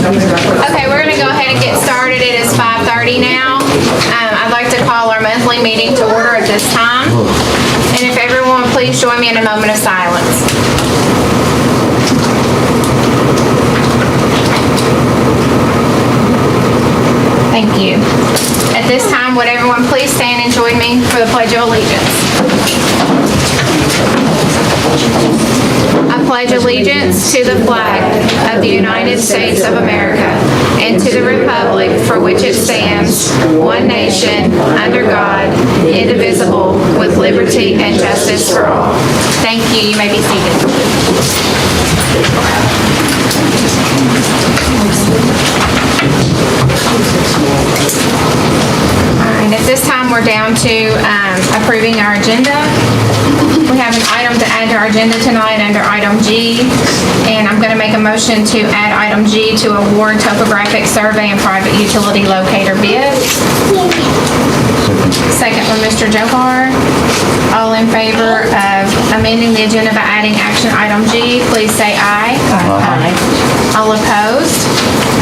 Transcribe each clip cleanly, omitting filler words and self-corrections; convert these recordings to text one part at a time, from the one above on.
Okay, we're going to go ahead and get started. It is 5:30 now. I'd like to call our monthly meeting to order at this time. And if everyone would please join me in a moment of silence. Thank you. At this time, would everyone please stand and join me for the Pledge of Allegiance? I pledge allegiance to the flag of the United States of America and to the republic for which it stands, one nation, under God, indivisible, with liberty and justice for all. Thank you. You may be seated. All right, at this time, we're down to approving our agenda. We have an item to add to our agenda tonight under item G, and I'm going to make a motion to add item G to award topographic survey and private utility locator bid. Second from Mr. Johar. All in favor of amending the agenda by adding action item G, please say aye. Aye. All opposed?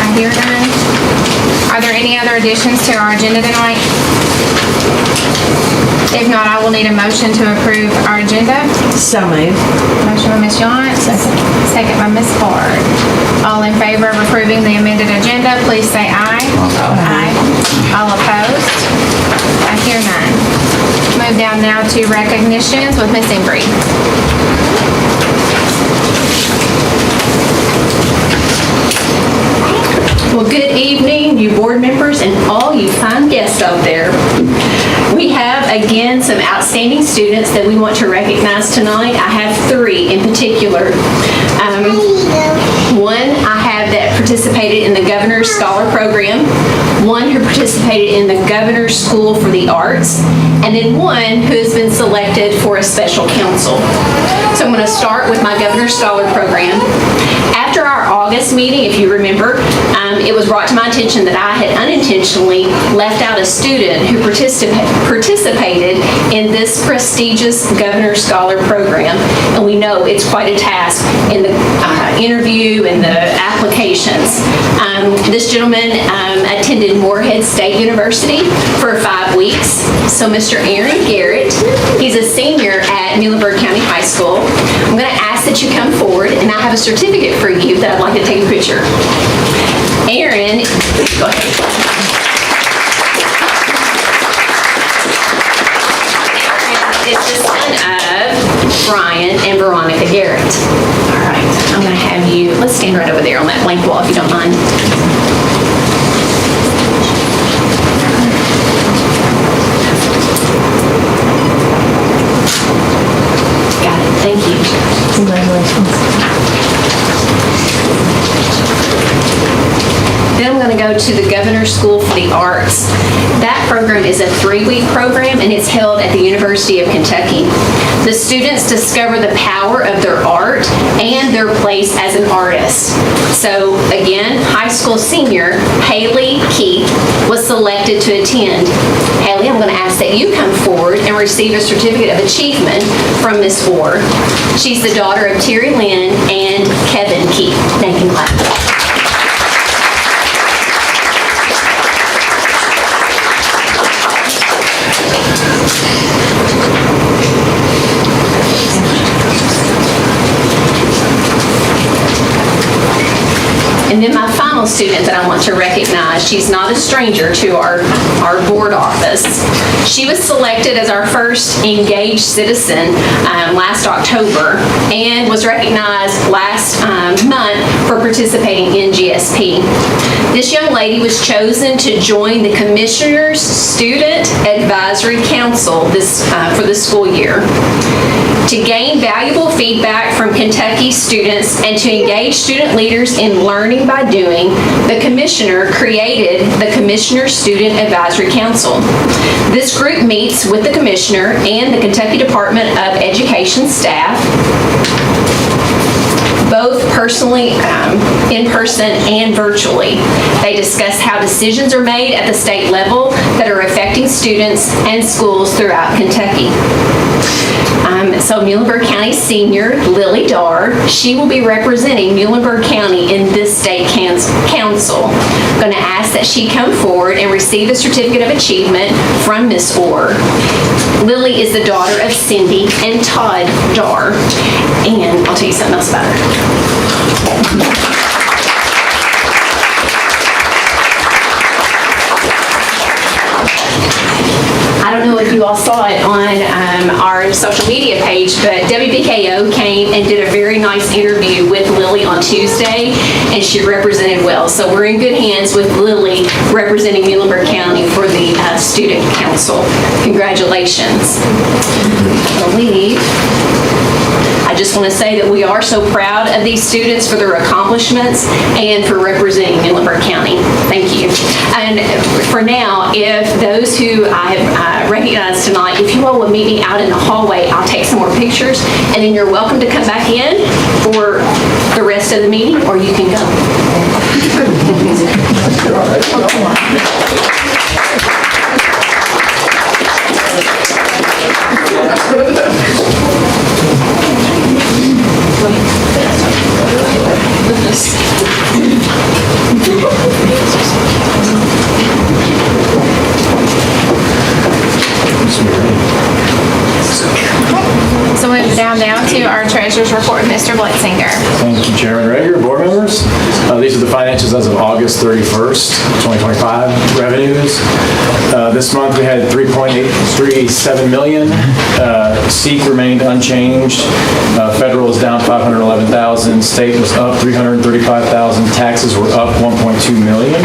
I hear none. Are there any other additions to our agenda tonight? If not, I will need a motion to approve our agenda. So moved. Motion by Ms. Yance, second by Ms. Ford. All in favor of approving the amended agenda, please say aye. Aye. All opposed? I hear none. Move down now to recognitions with Ms. Embry. Well, good evening, you board members and all you fine guests out there. We have, again, some outstanding students that we want to recognize tonight. I have three in particular. One I have that participated in the Governor's Scholar Program, one who participated in the Governor's School for the Arts, and then one who has been selected for a special counsel. So I'm going to start with my Governor's Scholar Program. After our August meeting, if you remember, it was brought to my attention that I had unintentionally left out a student who participated in this prestigious Governor's Scholar Program. And we know it's quite a task in the interview and the applications. This gentleman attended Moorhead State University for 5 weeks. So Mr. Aaron Garrett, he's a senior at Muhlenberg County High School. I'm going to ask that you come forward, and I have a certificate for you that I'd like to take a picture. Aaron, go ahead. It's the son of Brian and Veronica Garrett. All right, I'm going to have you, let's stand right over there on that blank wall if you don't mind. Got it, thank you. Congratulations. Then I'm going to go to the Governor's School for the Arts. That program is a 3-week program, and it's held at the University of Kentucky. The students discover the power of their art and their place as an artist. So again, high school senior Haley Keith was selected to attend. Haley, I'm going to ask that you come forward and receive a certificate of achievement from Ms. Ford. She's the daughter of Terry Lynn and Kevin Keith. Thank you. And then my final student that I want to recognize, she's not a stranger to our board office. She was selected as our first engaged citizen last October and was recognized last month for participating in GSP. This young lady was chosen to join the Commissioner's Student Advisory Council for this school year. To gain valuable feedback from Kentucky students and to engage student leaders in learning by doing, the Commissioner created the Commissioner's Student Advisory Council. This group meets with the Commissioner and the Kentucky Department of Education staff both personally, in person and virtually. They discuss how decisions are made at the state level that are affecting students and schools throughout Kentucky. So Muhlenberg County Senior Lily Darr, she will be representing Muhlenberg County in this state council. I'm going to ask that she come forward and receive a certificate of achievement from Miss Orr. Lily is the daughter of Cindy and Todd Darr, and I'll tell you something else about her. I don't know if you all saw it on our social media page, but WBKO came and did a very nice interview with Lily on Tuesday, and she represented well. So we're in good hands with Lily representing Muhlenberg County for the Student Council. Congratulations. I just want to say that we are so proud of these students for their accomplishments and for representing Muhlenberg County. Thank you. And for now, if those who I have recognized tonight, if you all will meet me out in the hallway, I'll take some more pictures, and then you're welcome to come back in for the rest of the meeting, or you can go. So move down now to our treasurer's report, Mr. Blitzinger. Thank you, Chairman Rager, board members. These are the financials as of August 31st, 2025 revenues. This month we had $3.837 million. SEEK remained unchanged. Federal was down $511,000. State was up $335,000. Taxes were up $1.2 million.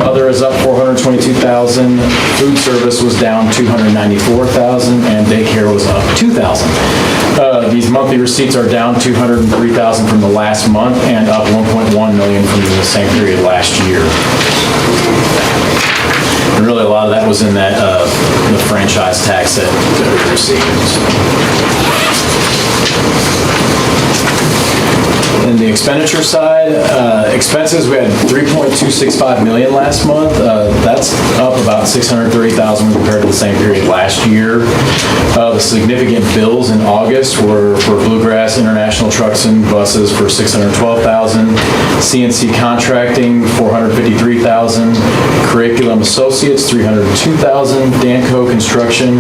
Other is up $422,000. Food service was down $294,000, and daycare was up $2,000. These monthly receipts are down $203,000 from the last month and up $1.1 million from the same period last year. And really a lot of that was in that the franchise tax that we received. In the expenditure side, expenses, we had $3.265 million last month. That's up about $630,000 compared to the same period last year. The significant bills in August were for Bluegrass International Trucks and Buses for $612,000, CNC Contracting $453,000, Curriculum Associates $302,000, Danco Construction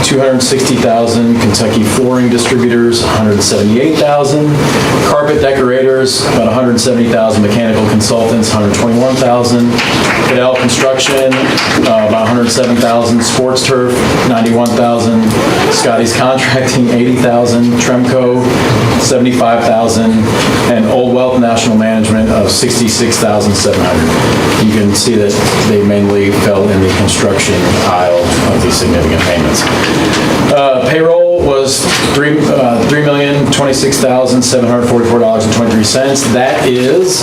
$260,000, Kentucky Flooring Distributors $178,000, Carpet Decorators about $170,000, Mechanical Consultants $121,000, Cadell Construction about $107,000, Sports Turf $91,000, Scotty's Contracting $80,000, Tremco $75,000, and Old Wealth National Management of $66,700. You can see that they mainly fell in the construction aisle of these significant payments. Payroll was $3,026,744.23. That is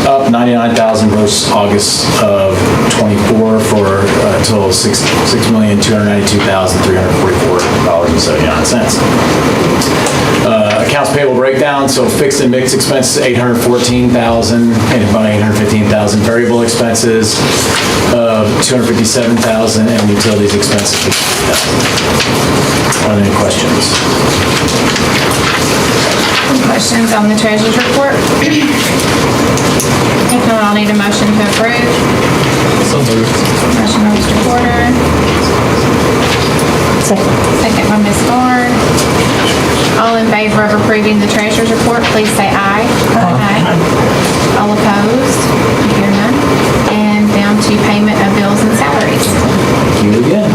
up $99,000 versus August of '24 for a total of $6,292,344.79. Accounts payable breakdown, so fixed and mixed expenses, $814,000, and about $815,000. Variable expenses, $257,000, and utilities expenses, $50,000. Are there any questions? Questions on the treasurer's report? If not, I'll need a motion to approve. So moved. Motion by Mr. Porter. Second by Ms. Ford. All in favor of approving the treasurer's report, please say aye. Aye. All opposed? I hear none. And down to payment of bills and salaries. Thank you again.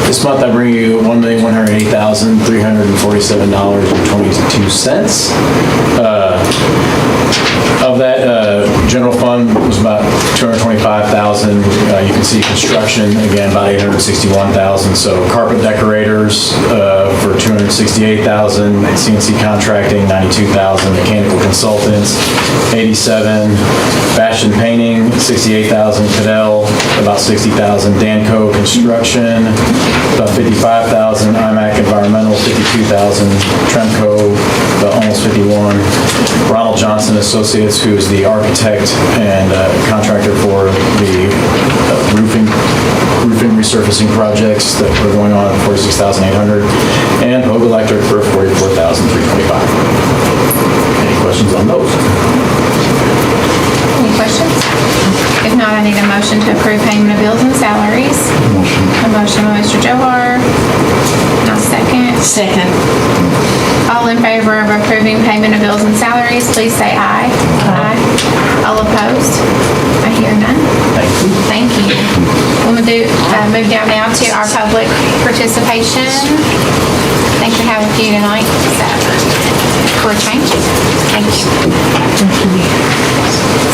This month I bring you $1,180,347.22. Of that, general fund was about $225,000. You can see construction, again, about $861,000. So carpet decorators for $268,000, CNC contracting $92,000, mechanical consultants $87,000, fashion painting $68,000, Cadell about $60,000, Danco construction about $55,000, IMAC environmental $52,000, Tremco about almost 51. Ronald Johnson Associates, who is the architect and contractor for the roofing resurfacing projects that were going on at 46,800, and Hogue Electric for 44,325. Any questions on those? Any questions? If not, I need a motion to approve payment of bills and salaries. A motion by Mr. Johar. I'll second. Second. All in favor of approving payment of bills and salaries, please say aye. Aye. All opposed? I hear none. Thank you. Thank you. We'll move down now to our public participation. I think we have a few tonight, so for a change. Thank you.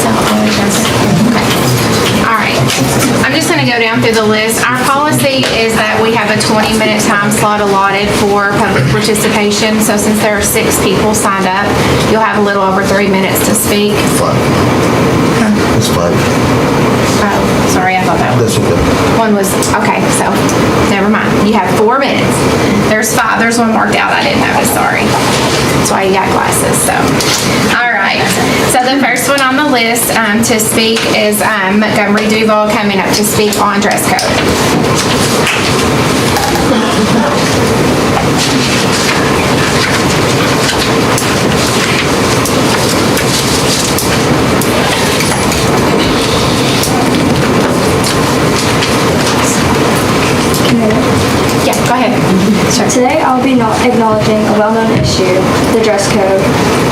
So, okay. All right. I'm just going to go down through the list. Our policy is that we have a 20-minute time slot allotted for public participation. So since there are 6 people signed up, you'll have a little over 3 minutes to speak. 5. It's 5. Oh, sorry, I thought that was. That's okay. One was, okay, so, never mind. You have 4 minutes. There's 5, there's one marked out I didn't notice, sorry. That's why you got glasses, so. All right, so the first one on the list to speak is Montgomery Duval coming up to speak on dress code. Yeah, go ahead. Sure. Today I'll be acknowledging a well-known issue, the dress code.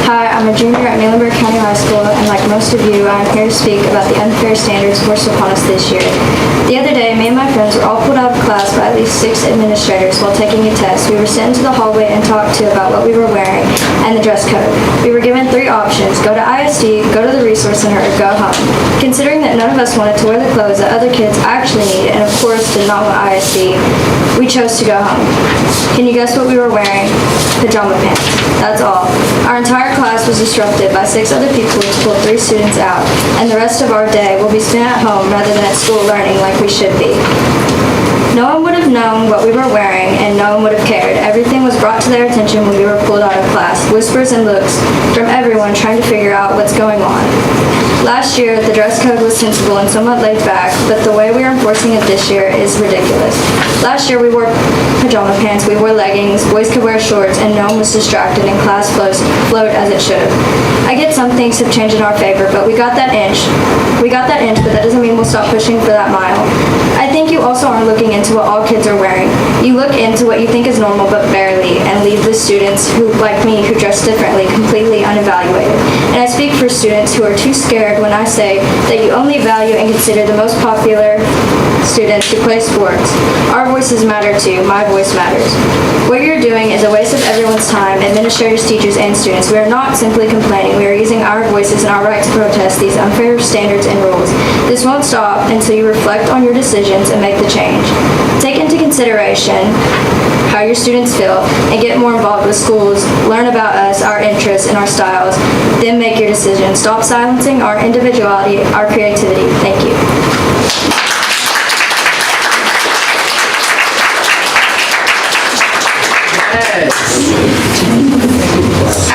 Hi, I'm a junior at Muhlenberg County High School, and like most of you, I'm here to speak about the unfair standards forced upon us this year. The other day, me and my friends were all pulled out of class by at least 6 administrators while taking a test. We were sent into the hallway and talked to about what we were wearing and the dress code. We were given 3 options: go to ISD, go to the Resource Center, or go home. Considering that none of us wanted to wear the clothes that other kids actually needed, and of course did not want ISD, we chose to go home. Can you guess what we were wearing? Pajama pants. That's all. Our entire class was disrupted by 6 other people to pull 3 students out, and the rest of our day will be spent at home rather than at school learning like we should be. No one would have known what we were wearing, and no one would have cared. Everything was brought to their attention when we were pulled out of class. Whispers and looks from everyone trying to figure out what's going on. Last year, the dress code was sensible and somewhat laid back, but the way we are enforcing it this year is ridiculous. Last year, we wore pajama pants, we wore leggings, boys could wear shorts, and no one was distracted, and class flowed as it should have. I get some things have changed in our favor, but we got that inch. But that doesn't mean we'll stop pushing for that mile. I think you also aren't looking into what all kids are wearing. You look into what you think is normal, but barely, and leave the students who, like me, who dress differently, completely unevaluated. And I speak for students who are too scared when I say that you only value and consider the most popular students who play sports. Our voices matter too. My voice matters. What you're doing is a waste of everyone's time, administrators, teachers, and students. We are not simply complaining. We are using our voices and our right to protest these unfair standards and rules. This won't stop until you reflect on your decisions and make the change. Take into consideration how your students feel and get more involved with schools. Learn about us, our interests, and our styles. Then make your decision. Stop silencing our individuality, our creativity. Thank you.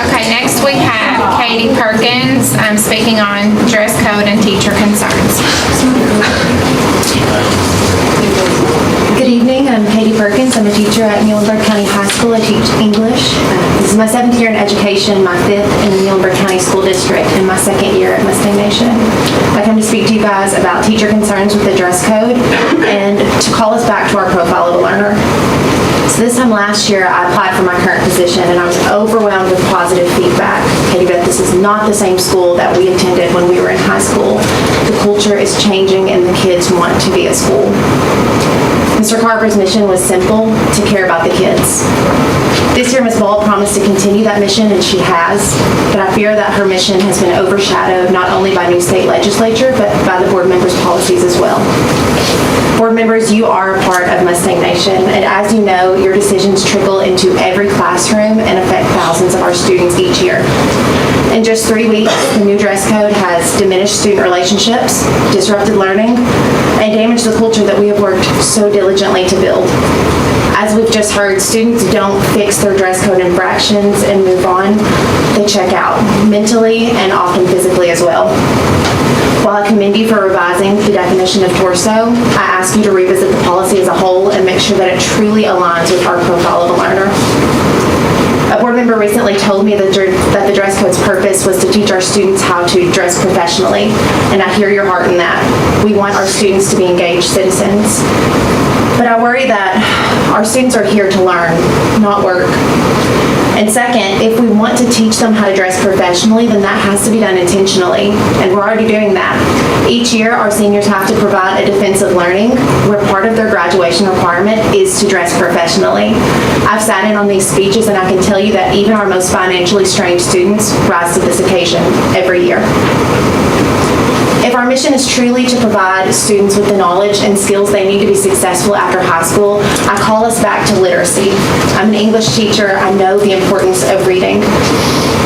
Okay, next we have Katie Perkins speaking on dress code and teacher concerns. Good evening, I'm Katie Perkins. I'm a teacher at Muhlenberg County High School. I teach English. This is my 7th year in education, my 5th in the Muhlenberg County School District, and my 2nd year at Mustang Nation. I come to speak to you guys about teacher concerns with the dress code and to call us back to our profile of a learner. So this time last year, I applied for my current position, and I was overwhelmed with positive feedback. Katie Beth, this is not the same school that we attended when we were in high school. The culture is changing, and the kids want to be at school. Mr. Carver's mission was simple, to care about the kids. This year, Ms. Ball promised to continue that mission, and she has, but I fear that her mission has been overshadowed not only by new state legislature, but by the board members' policies as well. Board members, you are a part of Mustang Nation, and as you know, your decisions trickle into every classroom and affect thousands of our students each year. In just 3 weeks, the new dress code has diminished student relationships, disrupted learning, and damaged the culture that we have worked so diligently to build. As we've just heard, students don't fix their dress code infractions and move on. They check out, mentally and often physically as well. While I commend you for revising the definition of torso, I ask you to revisit the policy as a whole and make sure that it truly aligns with our profile of a learner. A board member recently told me that the dress code's purpose was to teach our students how to dress professionally, and I hear your heart in that. We want our students to be engaged citizens. But I worry that our students are here to learn, not work. And second, if we want to teach them how to dress professionally, then that has to be done intentionally, and we're already doing that. Each year, our seniors have to provide a defense of learning, where part of their graduation requirement is to dress professionally. I've sat in on these speeches, and I can tell you that even our most financially strained students rise to this occasion every year. If our mission is truly to provide students with the knowledge and skills they need to be successful after high school, I call us back to literacy. I'm an English teacher. I know the importance of reading.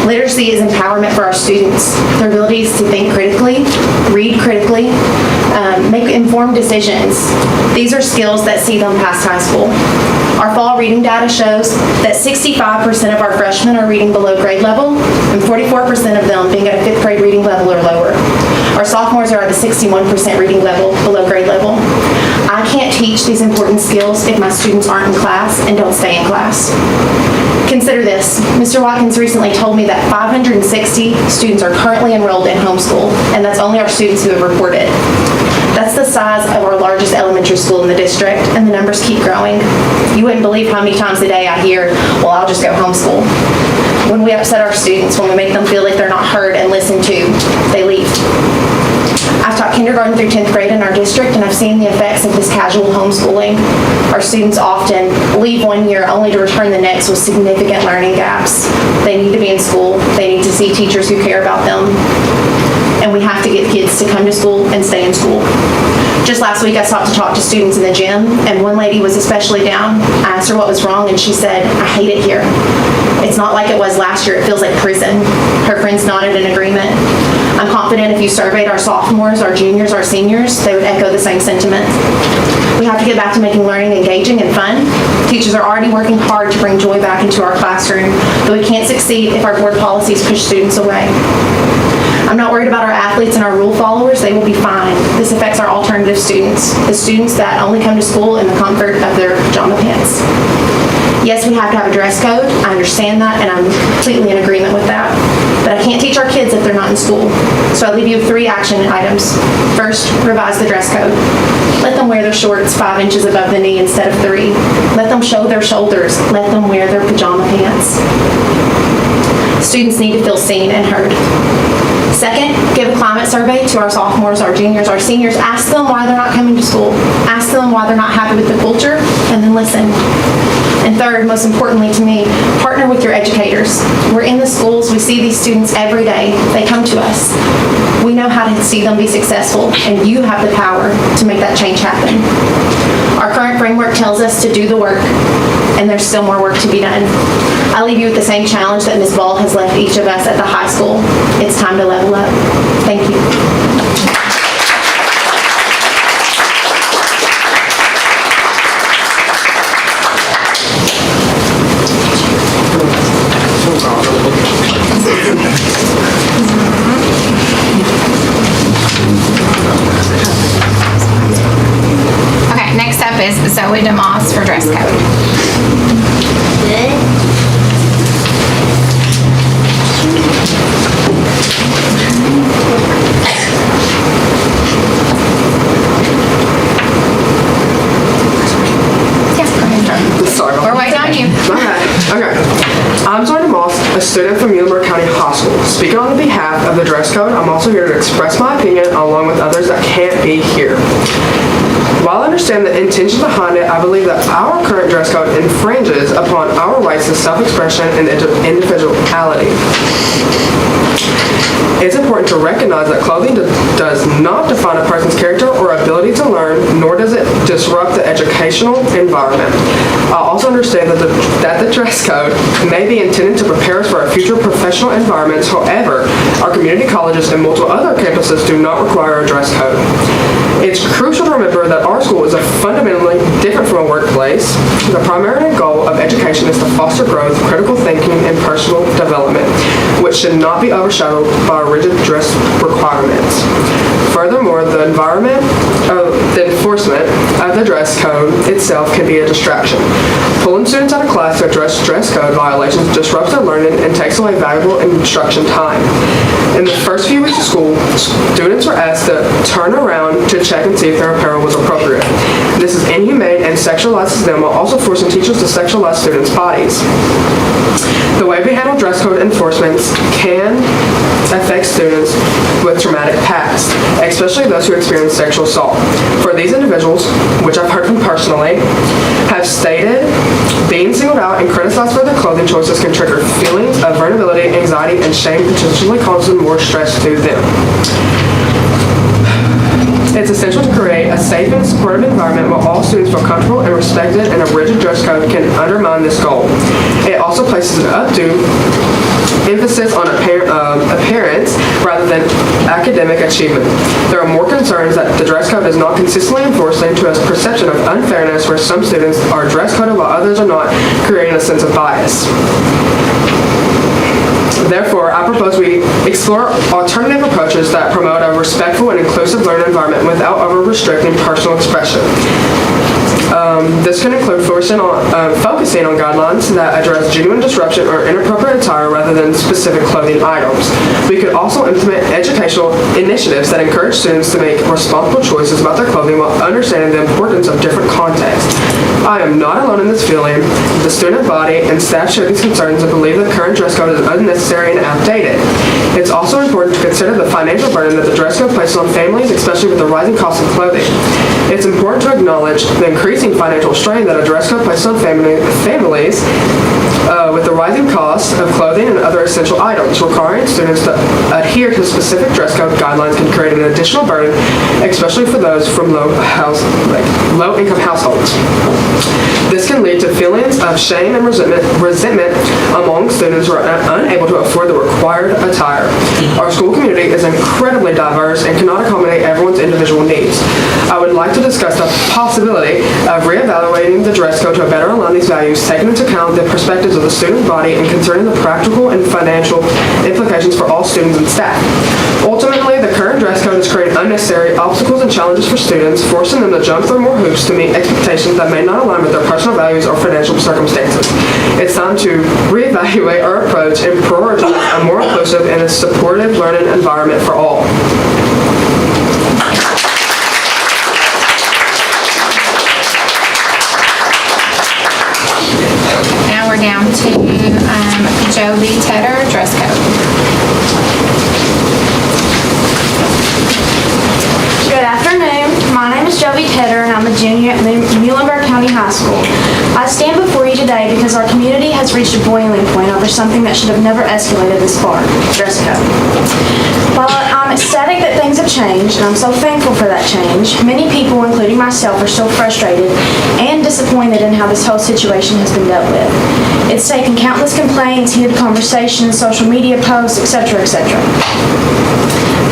Literacy is empowerment for our students. Their abilities to think critically, read critically, make informed decisions. These are skills that see them past high school. Our fall reading data shows that 65% of our freshmen are reading below grade level, and 44% of them being at a 5th grade reading level or lower. Our sophomores are at the 61% reading level, below grade level. I can't teach these important skills if my students aren't in class and don't stay in class. Consider this. Mr. Watkins recently told me that 560 students are currently enrolled in homeschool, and that's only our students who have reported. That's the size of our largest elementary school in the district, and the numbers keep growing. You wouldn't believe how many times a day I hear, well, I'll just go homeschool. When we upset our students, when we make them feel like they're not heard and listened to, they leave. I've taught kindergarten through 10th grade in our district, and I've seen the effects of this casual homeschooling. Our students often leave one year only to return the next with significant learning gaps. They need to be in school. They need to see teachers who care about them. And we have to get kids to come to school and stay in school. Just last week, I stopped to talk to students in the gym, and one lady was especially down. I asked her what was wrong, and she said, "I hate it here. It's not like it was last year. It feels like prison." Her friends nodded in agreement. I'm confident if you surveyed our sophomores, our juniors, our seniors, they would echo the same sentiment. We have to get back to making learning engaging and fun. Teachers are already working hard to bring joy back into our classroom, but we can't succeed if our board policies push students away. I'm not worried about our athletes and our rule followers. They will be fine. This affects our alternative students, the students that only come to school in the comfort of their pajama pants. Yes, we have to have a dress code. I understand that, and I'm completely in agreement with that. But I can't teach our kids if they're not in school. So I leave you with 3 action items. First, revise the dress code. Let them wear their shorts 5 inches above the knee instead of 3. Let them show their shoulders. Let them wear their pajama pants. Students need to feel seen and heard. Second, give a climate survey to our sophomores, our juniors, our seniors. Ask them why they're not coming to school. Ask them why they're not happy with the culture, and then listen. And third, most importantly to me, partner with your educators. We're in the schools. We see these students every day. They come to us. We know how to see them be successful, and you have the power to make that change happen. Our current framework tells us to do the work, and there's still more work to be done. I leave you with the same challenge that Ms. Ball has left each of us at the high school. It's time to level up. Thank you. Okay, next up is Zoe DeMoss for dress code. We're waiting on you. Okay. I'm Zoe DeMoss, a student from Muhlenberg County High School, speaking on behalf of the dress code, I'm also here to express my opinion along with others that can't be here. While I understand the intention behind it, I believe that our current dress code infringes upon our rights to self-expression and individuality. It's important to recognize that clothing does not define a person's character or ability to learn, nor does it disrupt the educational environment. I also understand that the dress code may be intended to prepare us for our future professional environments. However, our community colleges and multiple other campuses do not require a dress code. It's crucial to remember that our school is fundamentally different from a workplace. The primary goal of education is to foster growth, critical thinking, and personal development, which should not be overshadowed by rigid dress requirements. Furthermore, the enforcement of the dress code itself can be a distraction. Pulling students out of class to address dress code violations disrupts their learning and takes away valuable instruction time. In the first few weeks of school, students are asked to turn around to check and see if their apparel was appropriate. This is inhumane and sexualizes them while also forcing teachers to sexualize students' bodies. The way we handle dress code enforcements can affect students with traumatic past, especially those who experience sexual assault. For these individuals, which I've heard from personally, have stated being singled out and criticized for their clothing choices can trigger feelings of vulnerability, anxiety, and shame, potentially causing more stress to them. It's essential to create a safe and supportive environment where all students feel comfortable and respected, and a rigid dress code can undermine this goal. It also places an undue emphasis on appearance rather than academic achievement. There are more concerns that the dress code is not consistently enforced, leading to a perception of unfairness where some students are dress coded while others are not, creating a sense of bias. Therefore, I propose we explore alternative approaches that promote a respectful and inclusive learning environment without over-restricting personal expression. This can include focusing on guidelines that address genuine disruption or inappropriate attire rather than specific clothing items. We could also implement educational initiatives that encourage students to make responsible choices about their clothing while understanding the importance of different contexts. I am not alone in this feeling. The student body and staff share these concerns and believe the current dress code is unnecessary and outdated. It's also important to consider the financial burden that the dress code places on families, especially with the rising cost of clothing. It's important to acknowledge the increasing financial strain that a dress code places on families with the rising cost of clothing and other essential items. Requiring students to adhere to specific dress code guidelines can create an additional burden, especially for those from low-income households. This can lead to feelings of shame and resentment among students who are unable to afford the required attire. Our school community is incredibly diverse and cannot accommodate everyone's individual needs. I would like to discuss the possibility of reevaluating the dress code to better align these values, taking into account the perspectives of the student body and concerning the practical and financial implications for all students and staff. Ultimately, the current dress code has created unnecessary obstacles and challenges for students, forcing them to jump through more hoops to meet expectations that may not align with their personal values or financial circumstances. It's time to reevaluate our approach and prioritize a more inclusive and a supportive learning environment for all. Now we're down to Joby Tedder, dress code. Good afternoon. My name is Joby Tedder, and I'm a junior at Muhlenberg County High School. I stand before you today because our community has reached a boiling point over something that should have never escalated this far, dress code. While I'm ecstatic that things have changed, and I'm so thankful for that change, many people, including myself, are still frustrated and disappointed in how this whole situation has been dealt with. It's taken countless complaints, heated conversations, social media posts, etc., etc.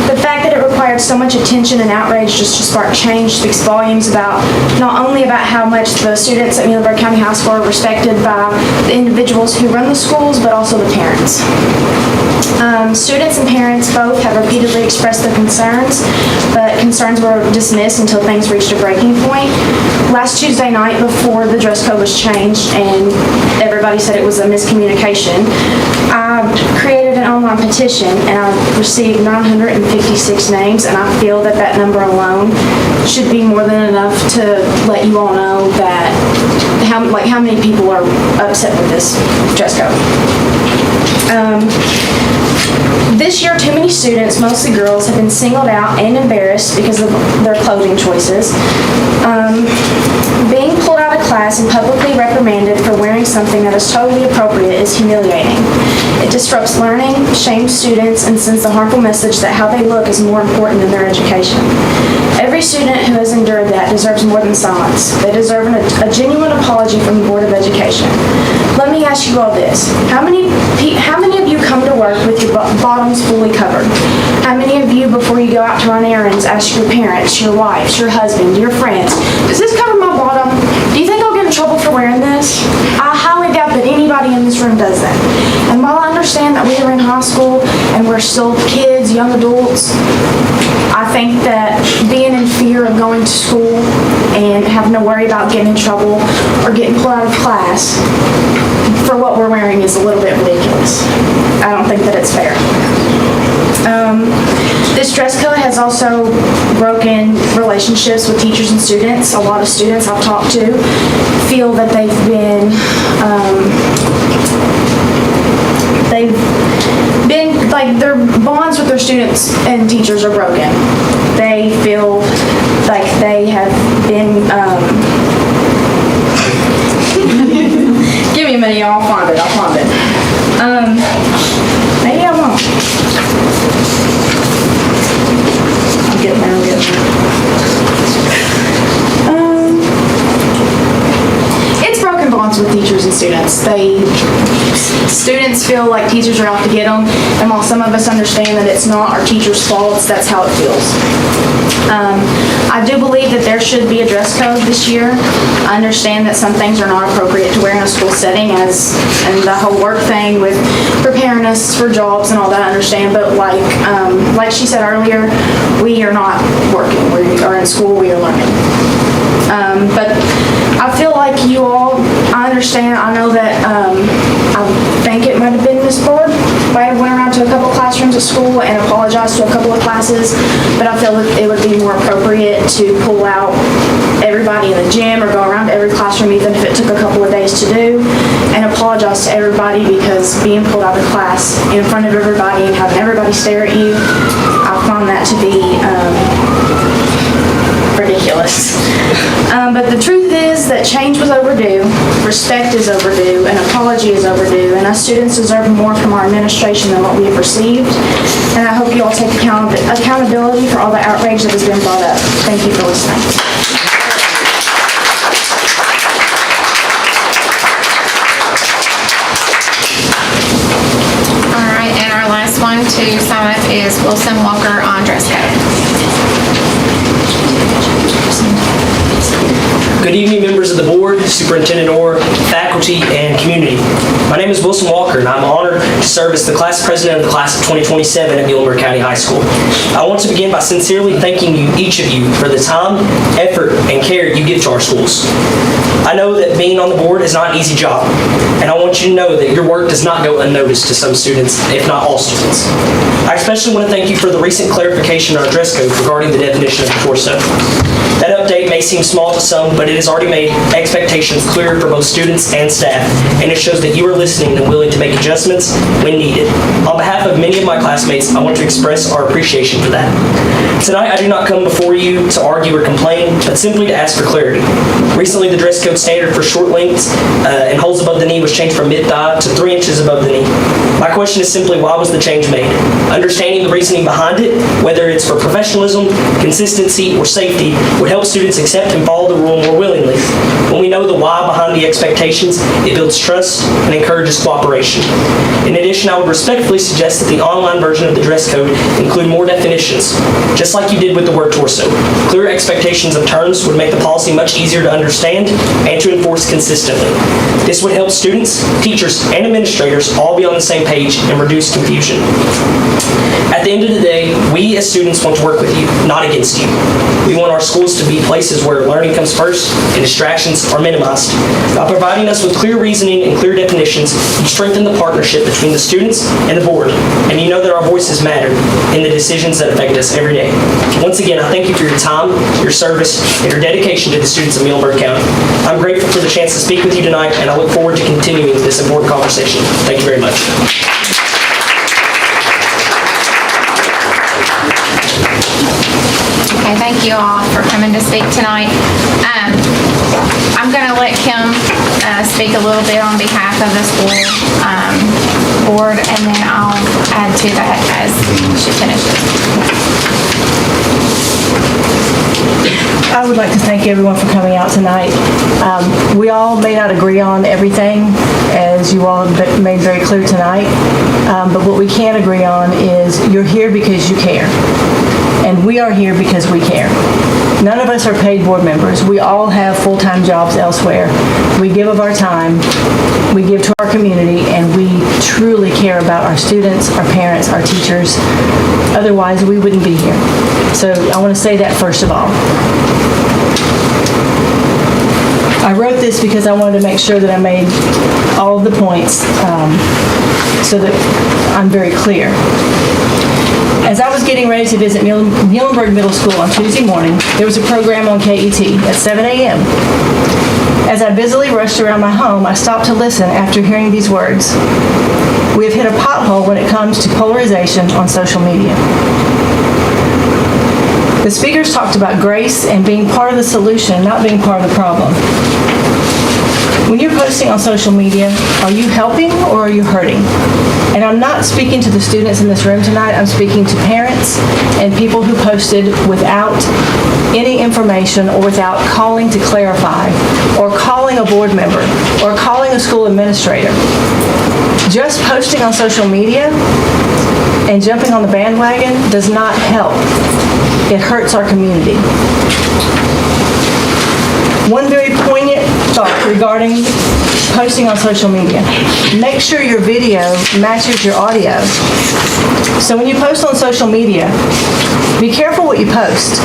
The fact that it required so much attention and outrage just to spark change speaks volumes about not only about how much the students at Muhlenberg County High School are respected by the individuals who run the schools, but also the parents. Students and parents both have repeatedly expressed their concerns, but concerns were dismissed until things reached a breaking point. Last Tuesday night, before the dress code was changed and everybody said it was a miscommunication, I created an online petition and I received 956 names, and I feel that that number alone should be more than enough to let you all know that how many people are upset with this dress code. This year, too many students, mostly girls, have been singled out and embarrassed because of their clothing choices. Being pulled out of class and publicly reprimanded for wearing something that is totally appropriate is humiliating. It disrupts learning, shames students, and sends the harmful message that how they look is more important than their education. Every student who has endured that deserves more than silence. They deserve a genuine apology from the Board of Education. Let me ask you all this. How many of you come to work with your bottoms fully covered? How many of you, before you go out to run errands, ask your parents, your wives, your husband, your friends, does this cover my bottom? Do you think I'll get in trouble for wearing this? I highly doubt that anybody in this room does that. And while I understand that we are in high school and we're still kids, young adults, I think that being in fear of going to school and having to worry about getting in trouble or getting pulled out of class for what we're wearing is a little bit ridiculous. I don't think that it's fair. This dress code has also broken relationships with teachers and students. A lot of students I've talked to feel that they've been like their bonds with their students and teachers are broken. They feel like they have been give me a minute, y'all. I'll find it. Maybe I won't. I'm getting there. It's broken bonds with teachers and students. Students feel like teachers are out to get them, and while some of us understand that it's not our teacher's fault, that's how it feels. I do believe that there should be a dress code this year. I understand that some things are not appropriate to wear in a school setting, and the whole work thing with preparing us for jobs and all that I understand, but like she said earlier, we are not working. We are in school, we are learning. But I feel like you all, I understand, I know that, I think it might have been this board, might have went around to a couple classrooms at school and apologized to a couple of classes, but I feel that it would be more appropriate to pull out everybody in the gym or go around to every classroom, even if it took a couple of days to do, and apologize to everybody, because being pulled out of class in front of everybody and having everybody stare at you, I find that to be, ridiculous. But the truth is that change was overdue, respect is overdue, and apology is overdue, and us students deserve more from our administration than what we have received. And I hope you all take accountability for all the outrage that has been brought up. Thank you for listening. All right, and our last one to sum up is Wilson Walker on dress code. Good evening, members of the board, Superintendent Orr, faculty, and community. My name is Wilson Walker, and I'm honored to serve as the class president of the class of 2027 at Muhlenberg County High School. I want to begin by sincerely thanking each of you for the time, effort, and care you give to our schools. I know that being on the board is not an easy job, and I want you to know that your work does not go unnoticed to some students, if not all students. I especially want to thank you for the recent clarification on our dress code regarding the definition of the torso. That update may seem small to some, but it has already made expectations clearer for both students and staff, and it shows that you are listening and willing to make adjustments when needed. On behalf of many of my classmates, I want to express our appreciation for that. Tonight, I do not come before you to argue or complain, but simply to ask for clarity. Recently, the dress code standard for short lengths and holes above the knee was changed from mid-thigh to 3 inches above the knee. My question is simply, why was the change made? Understanding the reasoning behind it, whether it's for professionalism, consistency, or safety, would help students accept and follow the rule more willingly. When we know the why behind the expectations, it builds trust and encourages cooperation. In addition, I would respectfully suggest that the online version of the dress code include more definitions, just like you did with the word torso. Clear expectations of terms would make the policy much easier to understand and to enforce consistently. This would help students, teachers, and administrators all be on the same page and reduce confusion. At the end of the day, we as students want to work with you, not against you. We want our schools to be places where learning comes first and distractions are minimized. By providing us with clear reasoning and clear definitions, you strengthen the partnership between the students and the board, and you know that our voices matter in the decisions that affect us every day. Once again, I thank you for your time, your service, and your dedication to the students of Muhlenberg County. I'm grateful for the chance to speak with you tonight, and I look forward to continuing this important conversation. Thank you very much. Okay, thank you all for coming to speak tonight. I'm going to let Kim speak a little bit on behalf of the school board, and then I'll add to that as she finishes. I would like to thank everyone for coming out tonight. We all may not agree on everything, as you all have made very clear tonight, but what we can agree on is you're here because you care, and we are here because we care. None of us are paid board members. We all have full-time jobs elsewhere. We give of our time, we give to our community, and we truly care about our students, our parents, our teachers. Otherwise, we wouldn't be here. So I want to say that first of all. I wrote this because I wanted to make sure that I made all of the points so that I'm very clear. As I was getting ready to visit Muhlenberg Middle School on Tuesday morning, there was a program on KET at 7 a.m. As I busily rushed around my home, I stopped to listen after hearing these words. We have hit a pothole when it comes to polarization on social media. The speakers talked about grace and being part of the solution, not being part of the problem. When you're posting on social media, are you helping or are you hurting? And I'm not speaking to the students in this room tonight, I'm speaking to parents and people who posted without any information or without calling to clarify, or calling a board member, or calling a school administrator. Just posting on social media and jumping on the bandwagon does not help. It hurts our community. One very poignant thought regarding posting on social media. Make sure your video matches your audio. So when you post on social media, be careful what you post,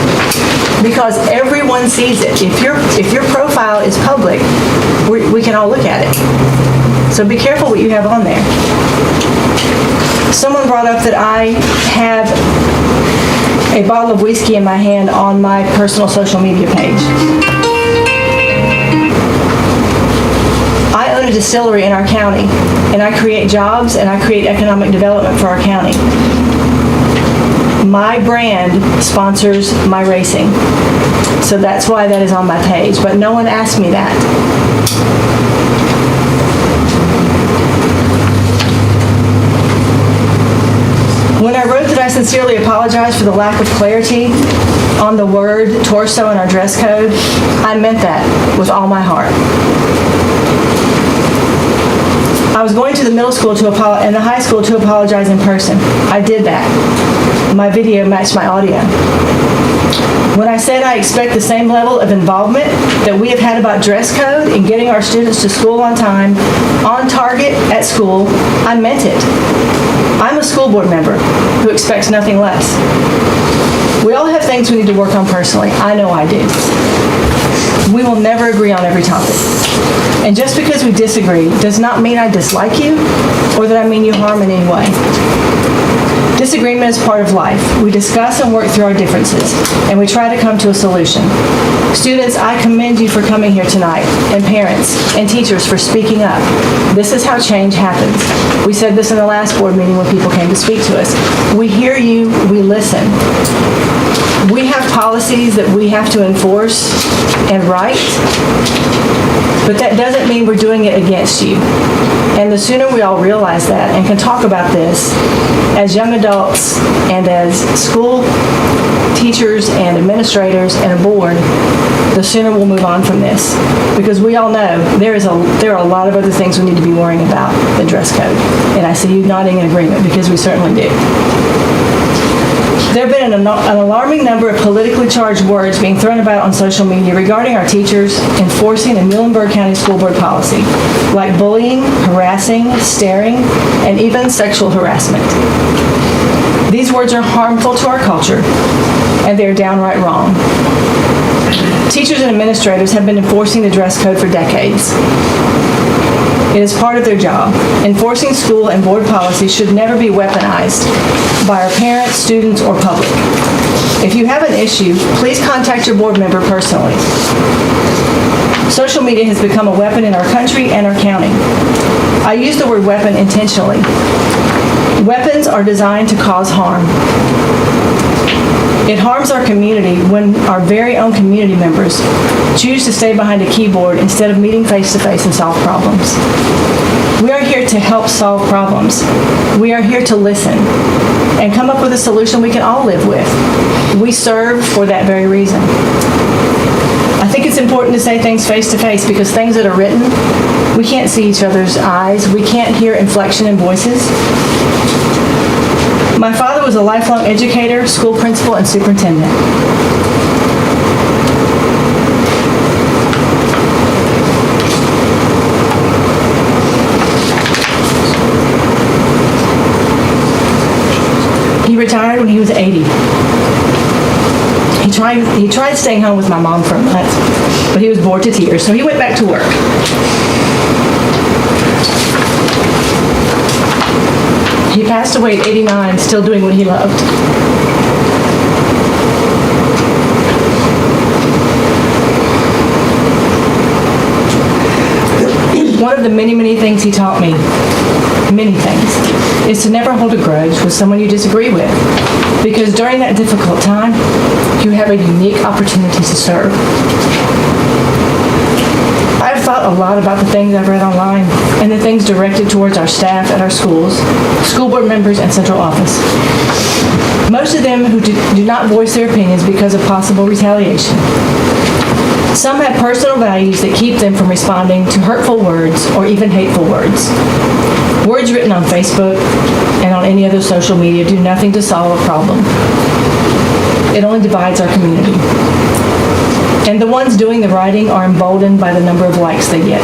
because everyone sees it. If your profile is public, we can all look at it. So be careful what you have on there. Someone brought up that I have a bottle of whiskey in my hand on my personal social media page. I own a distillery in our county, and I create jobs and I create economic development for our county. My brand sponsors my racing, so that's why that is on my page, but no one asked me that. When I wrote that I sincerely apologize for the lack of clarity on the word torso in our dress code, I meant that with all my heart. I was going to the middle school and the high school to apologize in person. I did that. My video matched my audio. When I said I expect the same level of involvement that we have had about dress code and getting our students to school on time, on target, at school, I meant it. I'm a school board member who expects nothing less. We all have things we need to work on personally. I know I do. We will never agree on every topic. And just because we disagree does not mean I dislike you or that I mean you harm in any way. Disagreement is part of life. We discuss and work through our differences, and we try to come to a solution. Students, I commend you for coming here tonight, and parents and teachers for speaking up. This is how change happens. We said this in the last board meeting when people came to speak to us. We hear you, we listen. We have policies that we have to enforce and write, but that doesn't mean we're doing it against you. And the sooner we all realize that and can talk about this as young adults and as school teachers and administrators and a board, the sooner we'll move on from this. Because we all know there are a lot of other things we need to be worrying about than dress code. And I see you nodding in agreement, because we certainly do. There have been an alarming number of politically charged words being thrown about on social media regarding our teachers enforcing the Muhlenberg County School Board policy, like bullying, harassing, staring, and even sexual harassment. These words are harmful to our culture, and they are downright wrong. Teachers and administrators have been enforcing the dress code for decades. It is part of their job. Enforcing school and board policy should never be weaponized by our parents, students, or public. If you have an issue, please contact your board member personally. Social media has become a weapon in our country and our county. I use the word weapon intentionally. Weapons are designed to cause harm. It harms our community when our very own community members choose to stay behind a keyboard instead of meeting face-to-face and solve problems. We are here to help solve problems. We are here to listen and come up with a solution we can all live with. We serve for that very reason. I think it's important to say things face-to-face because things that are written, we can't see each other's eyes. We can't hear inflection in voices. My father was a lifelong educator, school principal, and superintendent. He retired when he was 80. He tried staying home with my mom for a month, but he was bored to tears, so he went back to work. He passed away at 89, still doing what he loved. One of the many, many things he taught me, many things, is to never hold a grudge with someone you disagree with. Because during that difficult time, you have a unique opportunity to serve. I've thought a lot about the things I've read online and the things directed towards our staff at our schools, school board members, and central office. Most of them who do not voice their opinions because of possible retaliation. Some have personal values that keep them from responding to hurtful words or even hateful words. Words written on Facebook and on any other social media do nothing to solve a problem. It only divides our community. And the ones doing the writing are emboldened by the number of likes they get.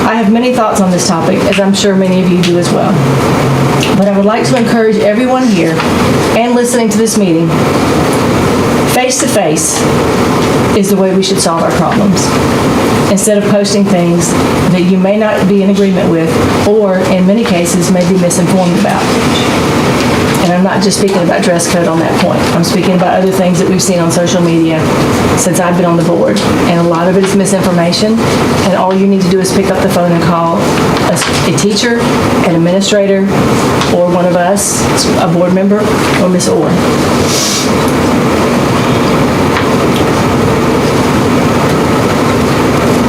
I have many thoughts on this topic, as I'm sure many of you do as well. But I would like to encourage everyone here and listening to this meeting, face-to-face is the way we should solve our problems, instead of posting things that you may not be in agreement with or, in many cases, may be misinformed about. And I'm not just speaking about dress code on that point. I'm speaking about other things that we've seen on social media since I've been on the board. And a lot of it is misinformation, and all you need to do is pick up the phone and call a teacher, an administrator, or one of us, a board member, or Ms. Orr.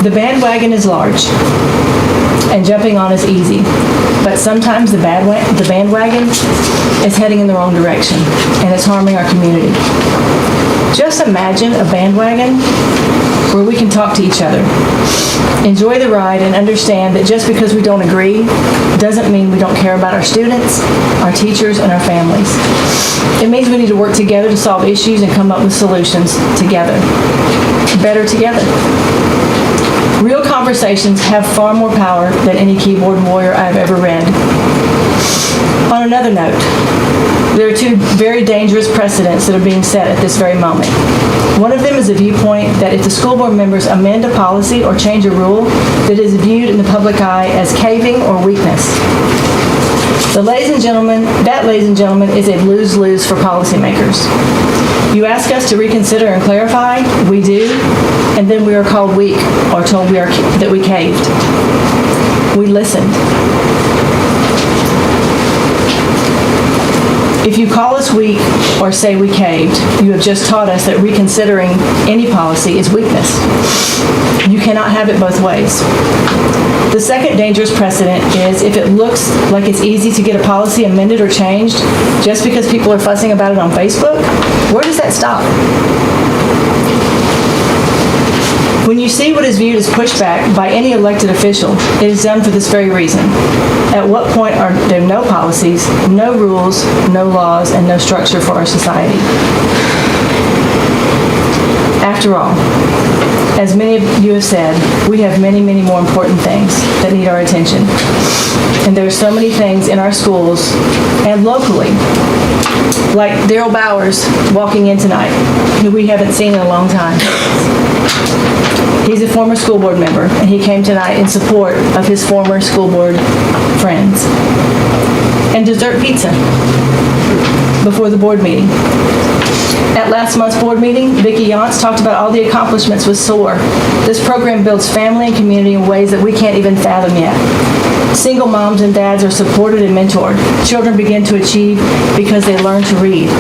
The bandwagon is large, and jumping on is easy, but sometimes the bandwagon is heading in the wrong direction, and it's harming our community. Just imagine a bandwagon where we can talk to each other, enjoy the ride, and understand that just because we don't agree doesn't mean we don't care about our students, our teachers, and our families. It means we need to work together to solve issues and come up with solutions together. Better together. Real conversations have far more power than any keyboard warrior I've ever read. On another note, there are two very dangerous precedents that are being set at this very moment. One of them is a viewpoint that if the school board members amend a policy or change a rule, that is viewed in the public eye as caving or weakness. That, ladies and gentlemen, is a lose-lose for policymakers. You ask us to reconsider and clarify, we do, and then we are called weak or told that we caved. We listened. If you call us weak or say we caved, you have just taught us that reconsidering any policy is weakness. You cannot have it both ways. The second dangerous precedent is if it looks like it's easy to get a policy amended or changed just because people are fussing about it on Facebook, where does that stop? When you see what is viewed as pushback by any elected official, it is done for this very reason. At what point are there no policies, no rules, no laws, and no structure for our society? After all, as many of you have said, we have many, many more important things that need our attention. And there are so many things in our schools and locally, like Daryl Bowers walking in tonight, who we haven't seen in a long time. He's a former school board member, and he came tonight in support of his former school board friends. And dessert pizza before the board meeting. At last month's board meeting, Vicki Yance talked about all the accomplishments with SOAR. This program builds family and community in ways that we can't even fathom yet. Single moms and dads are supported and mentored. Children begin to achieve because they learn to read.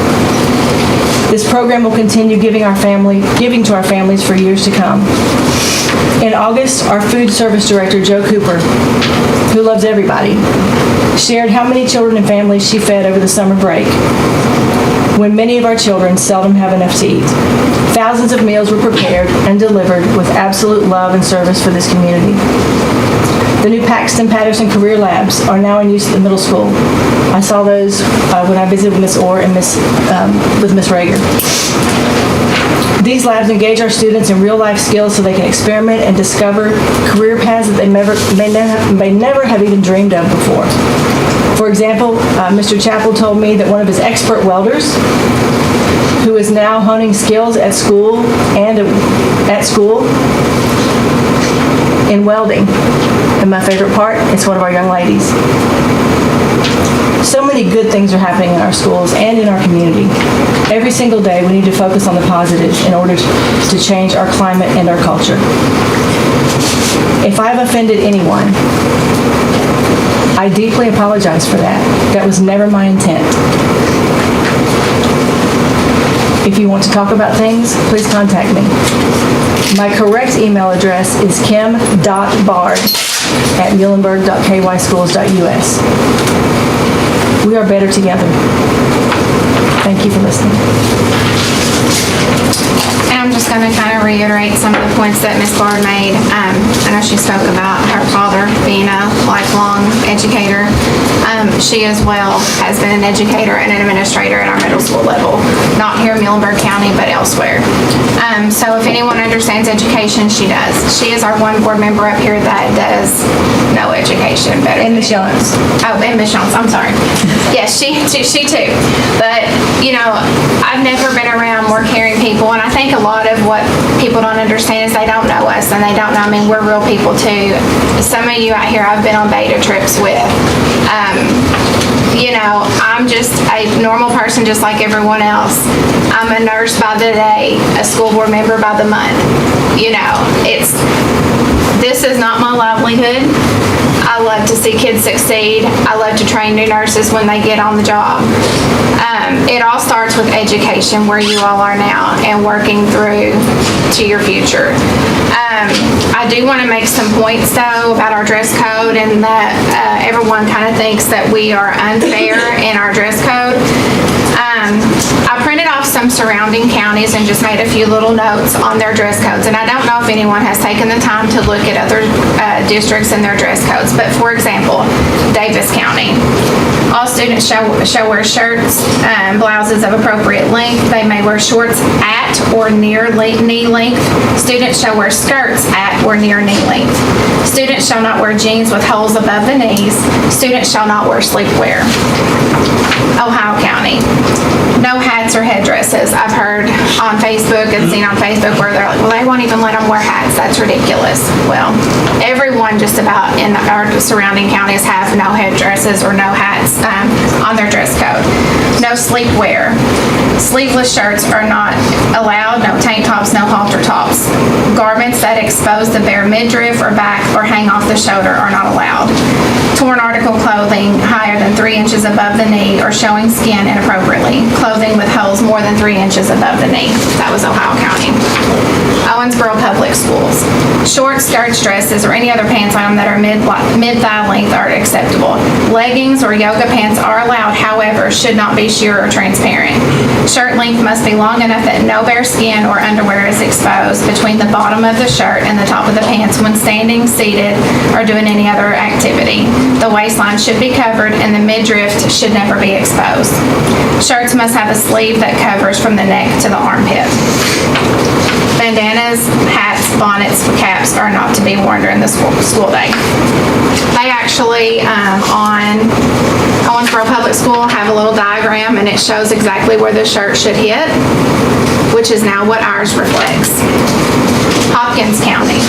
This program will continue giving to our families for years to come. In August, our food service director, Joe Cooper, who loves everybody, shared how many children and families she fed over the summer break, when many of our children seldom have enough to eat. Thousands of meals were prepared and delivered with absolute love and service for this community. The new Paxton Patterson Career Labs are now in use at the middle school. I saw those when I visited with Ms. Orr and with Ms. Rager. These labs engage our students in real-life skills so they can experiment and discover career paths that they may never have even dreamed of before. For example, Mr. Chappell told me that one of his expert welders, who is now honing skills at school in welding. And my favorite part, it's one of our young ladies. So many good things are happening in our schools and in our community. Every single day, we need to focus on the positives in order to change our climate and our culture. If I've offended anyone, I deeply apologize for that. That was never my intent. If you want to talk about things, please contact me. My correct email address is kim.bard@muhlenberg.kyschools.us. We are better together. Thank you for listening. And I'm just going to kind of reiterate some of the points that Ms. Bard made. I know she spoke about her father being a lifelong educator. She as well has been an educator and an administrator at our middle school level, not here in Muhlenberg County, but elsewhere. So if anyone understands education, she does. She is our one board member up here that does know education better. And Ms. Jones. Oh, and Ms. Jones, I'm sorry. Yes, she too. But, you know, I've never been around more caring people, and I think a lot of what people don't understand is they don't know us, and they don't know, I mean, we're real people too. Some of you out here I've been on beta trips with. You know, I'm just a normal person just like everyone else. I'm a nurse by the day, a school board member by the month. You know, this is not my livelihood. I love to see kids succeed. I love to train new nurses when they get on the job. It all starts with education, where you all are now, and working through to your future. I do want to make some points, though, about our dress code, and that everyone kind of thinks that we are unfair in our dress code. I printed off some surrounding counties and just made a few little notes on their dress codes. And I don't know if anyone has taken the time to look at other districts and their dress codes. But for example, Davis County. All students shall wear shirts, blouses of appropriate length. They may wear shorts at or near knee length. Students shall wear skirts at or near knee length. Students shall not wear jeans with holes above the knees. Students shall not wear sleepwear. Ohio County. No hats or headdresses. I've heard on Facebook and seen on Facebook where they're like, well, they won't even let them wear hats. That's ridiculous. Well, everyone just about in our surrounding counties have no headdresses or no hats on their dress code. No sleepwear. Sleeveless shirts are not allowed. No tank tops, no halter tops. Garments that expose the bare midriff or back or hang off the shoulder are not allowed. Torn article clothing higher than 3 inches above the knee or showing skin inappropriately. Clothing with holes more than 3 inches above the knee. That was Ohio County. Owensboro Public Schools. Short skirts, dresses, or any other pants item that are mid-thigh length are acceptable. Leggings or yoga pants are allowed, however, should not be sheer or transparent. Shirt length must be long enough that no bare skin or underwear is exposed between the bottom of the shirt and the top of the pants when standing, seated, or doing any other activity. The waistline should be covered and the midriff should never be exposed. Shirts must have a sleeve that covers from the neck to the armpit. Bandanas, hats, bonnets, caps are not to be worn during the school day. They actually, on Owensboro Public School, have a little diagram and it shows exactly where the shirt should hit, which is now what ours reflects. Hopkins County.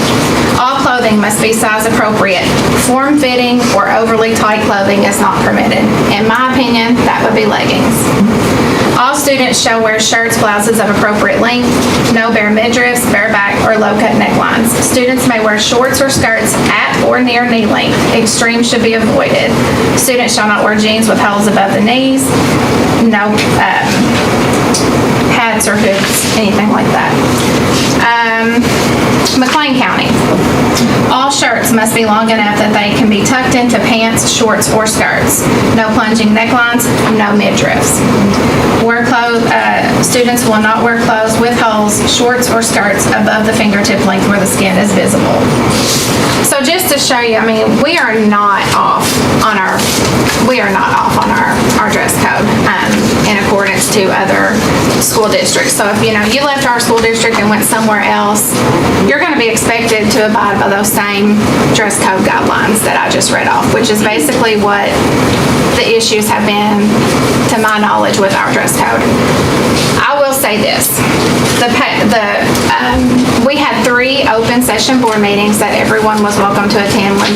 All clothing must be size appropriate. Form-fitting or overly tight clothing is not permitted. In my opinion, that would be leggings. All students shall wear shirts, blouses of appropriate length, no bare midriffs, bare back, or low-cut necklines. Students may wear shorts or skirts at or near knee length. Extremes should be avoided. Students shall not wear jeans with holes above the knees, no hats or hoods, anything like that. McLean County. All shirts must be long enough that they can be tucked into pants, shorts, or skirts. No plunging necklines, no midriffs. Students will not wear clothes with holes, shorts, or skirts above the fingertip length where the skin is visible. So just to show you, I mean, we are not off on our dress code in accordance to other school districts. So if you left our school district and went somewhere else, you're going to be expected to abide by those same dress code guidelines that I just read off, which is basically what the issues have been, to my knowledge, with our dress code. I will say this. We had 3 open session board meetings that everyone was welcome to attend when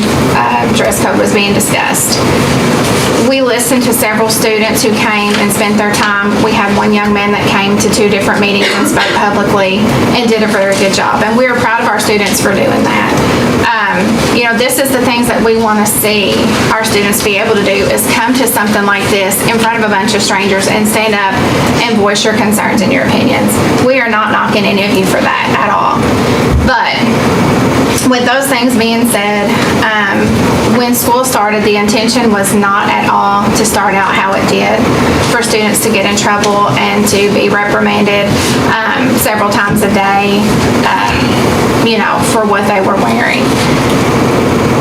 dress code was being discussed. We listened to several students who came and spent their time. We had one young man that came to 2 different meetings and spoke publicly and did a very good job. And we are proud of our students for doing that. This is the things that we want to see our students be able to do, is come to something like this in front of a bunch of strangers and stand up and voice your concerns and your opinions. We are not knocking any of you for that at all. But with those things being said, when school started, the intention was not at all to start out how it did, for students to get in trouble and to be reprimanded several times a day, for what they were wearing.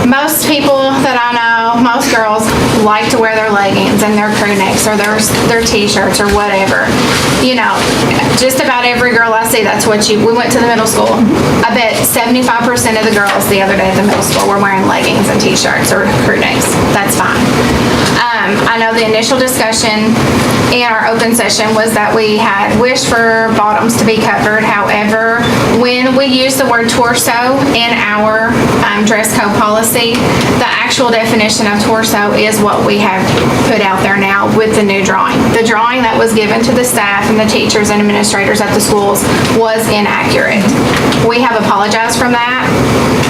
Most people that I know, most girls, like to wear their leggings and their crew necks or their t-shirts or whatever. Just about every girl I see, that's what we went to the middle school. I bet 75% of the girls the other day at the middle school were wearing leggings and t-shirts or crew necks. That's fine. I know the initial discussion in our open session was that we had wished for bottoms to be covered. However, when we use the word torso in our dress code policy, the actual definition of torso is what we have put out there now with the new drawing. The drawing that was given to the staff and the teachers and administrators at the schools was inaccurate. We have apologized from that.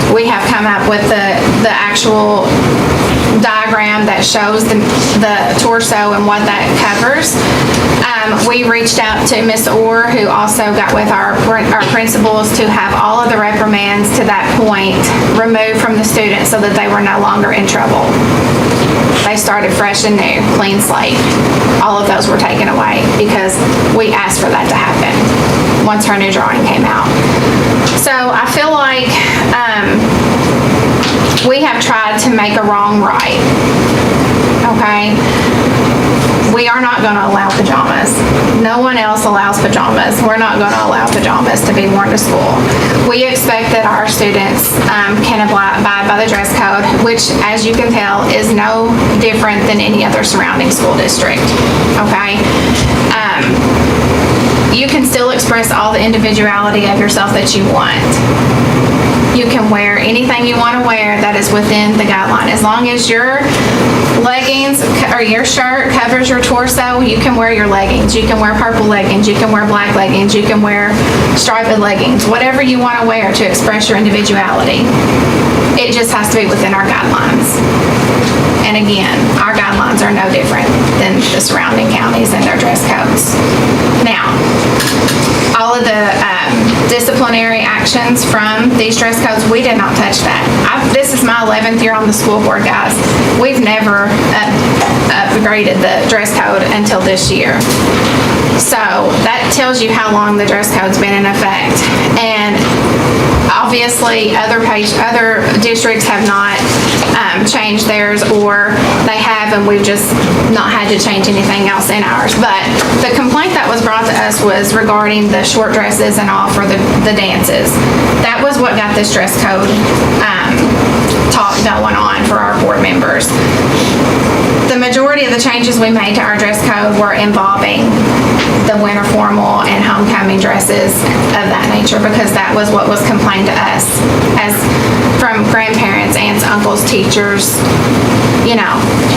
We have come up with the actual diagram that shows the torso and what that covers. We reached out to Ms. Orr, who also got with our principals, to have all of the reprimands to that point removed from the students so that they were no longer in trouble. They started fresh and new, clean slate. All of those were taken away because we asked for that to happen once her new drawing came out. So I feel like we have tried to make a wrong right, okay? We are not going to allow pajamas. No one else allows pajamas. We're not going to allow pajamas to be worn to school. We expect that our students can abide by the dress code, which, as you can tell, is no different than any other surrounding school district, okay? You can still express all the individuality of yourself that you want. You can wear anything you want to wear that is within the guideline. As long as your leggings or your shirt covers your torso, you can wear your leggings. You can wear purple leggings. You can wear black leggings. You can wear striped leggings. Whatever you want to wear to express your individuality. It just has to be within our guidelines. And again, our guidelines are no different than the surrounding counties and their dress codes. Now, all of the disciplinary actions from these dress codes, we did not touch that. This is my 11th year on the school board, guys. We've never upgraded the dress code until this year. So that tells you how long the dress code's been in effect. And obviously, other districts have not changed theirs, or they have, and we've just not had to change anything else in ours. But the complaint that was brought to us was regarding the short dresses and all for the dances. That was what got this dress code talk going on for our board members. The majority of the changes we made to our dress code were involving the winter formal and homecoming dresses of that nature, because that was what was complained to us as from grandparents, aunts, uncles, teachers,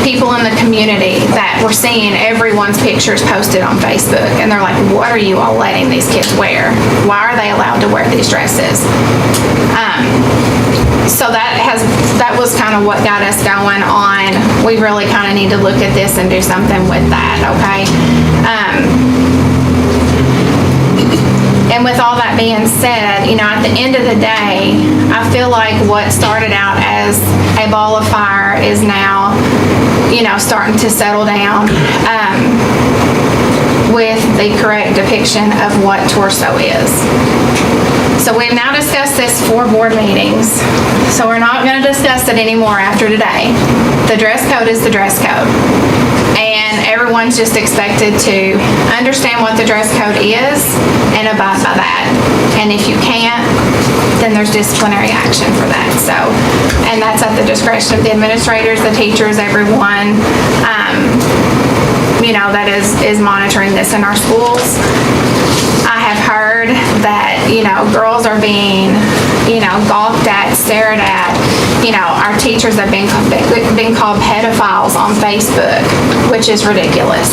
people people in the community that were seeing everyone's pictures posted on Facebook, and they're like, what are you all letting these kids wear? Why are they allowed to wear these dresses? So that was kind of what got us going on. We really kind of need to look at this and do something with that, okay? And with all that being said, at the end of the day, I feel like what started out as a ball of fire is now, starting to settle down with the correct depiction of what torso is. So we've now discussed this 4 board meetings, so we're not going to discuss it anymore after today. The dress code is the dress code. And everyone's just expected to understand what the dress code is and abide by that. And if you can't, then there's disciplinary action for that. So, and that's at the discretion of the administrators, the teachers, everyone, that is monitoring this in our schools. I have heard that, girls are being, gawked at, stared at. Our teachers have been called pedophiles on Facebook, which is ridiculous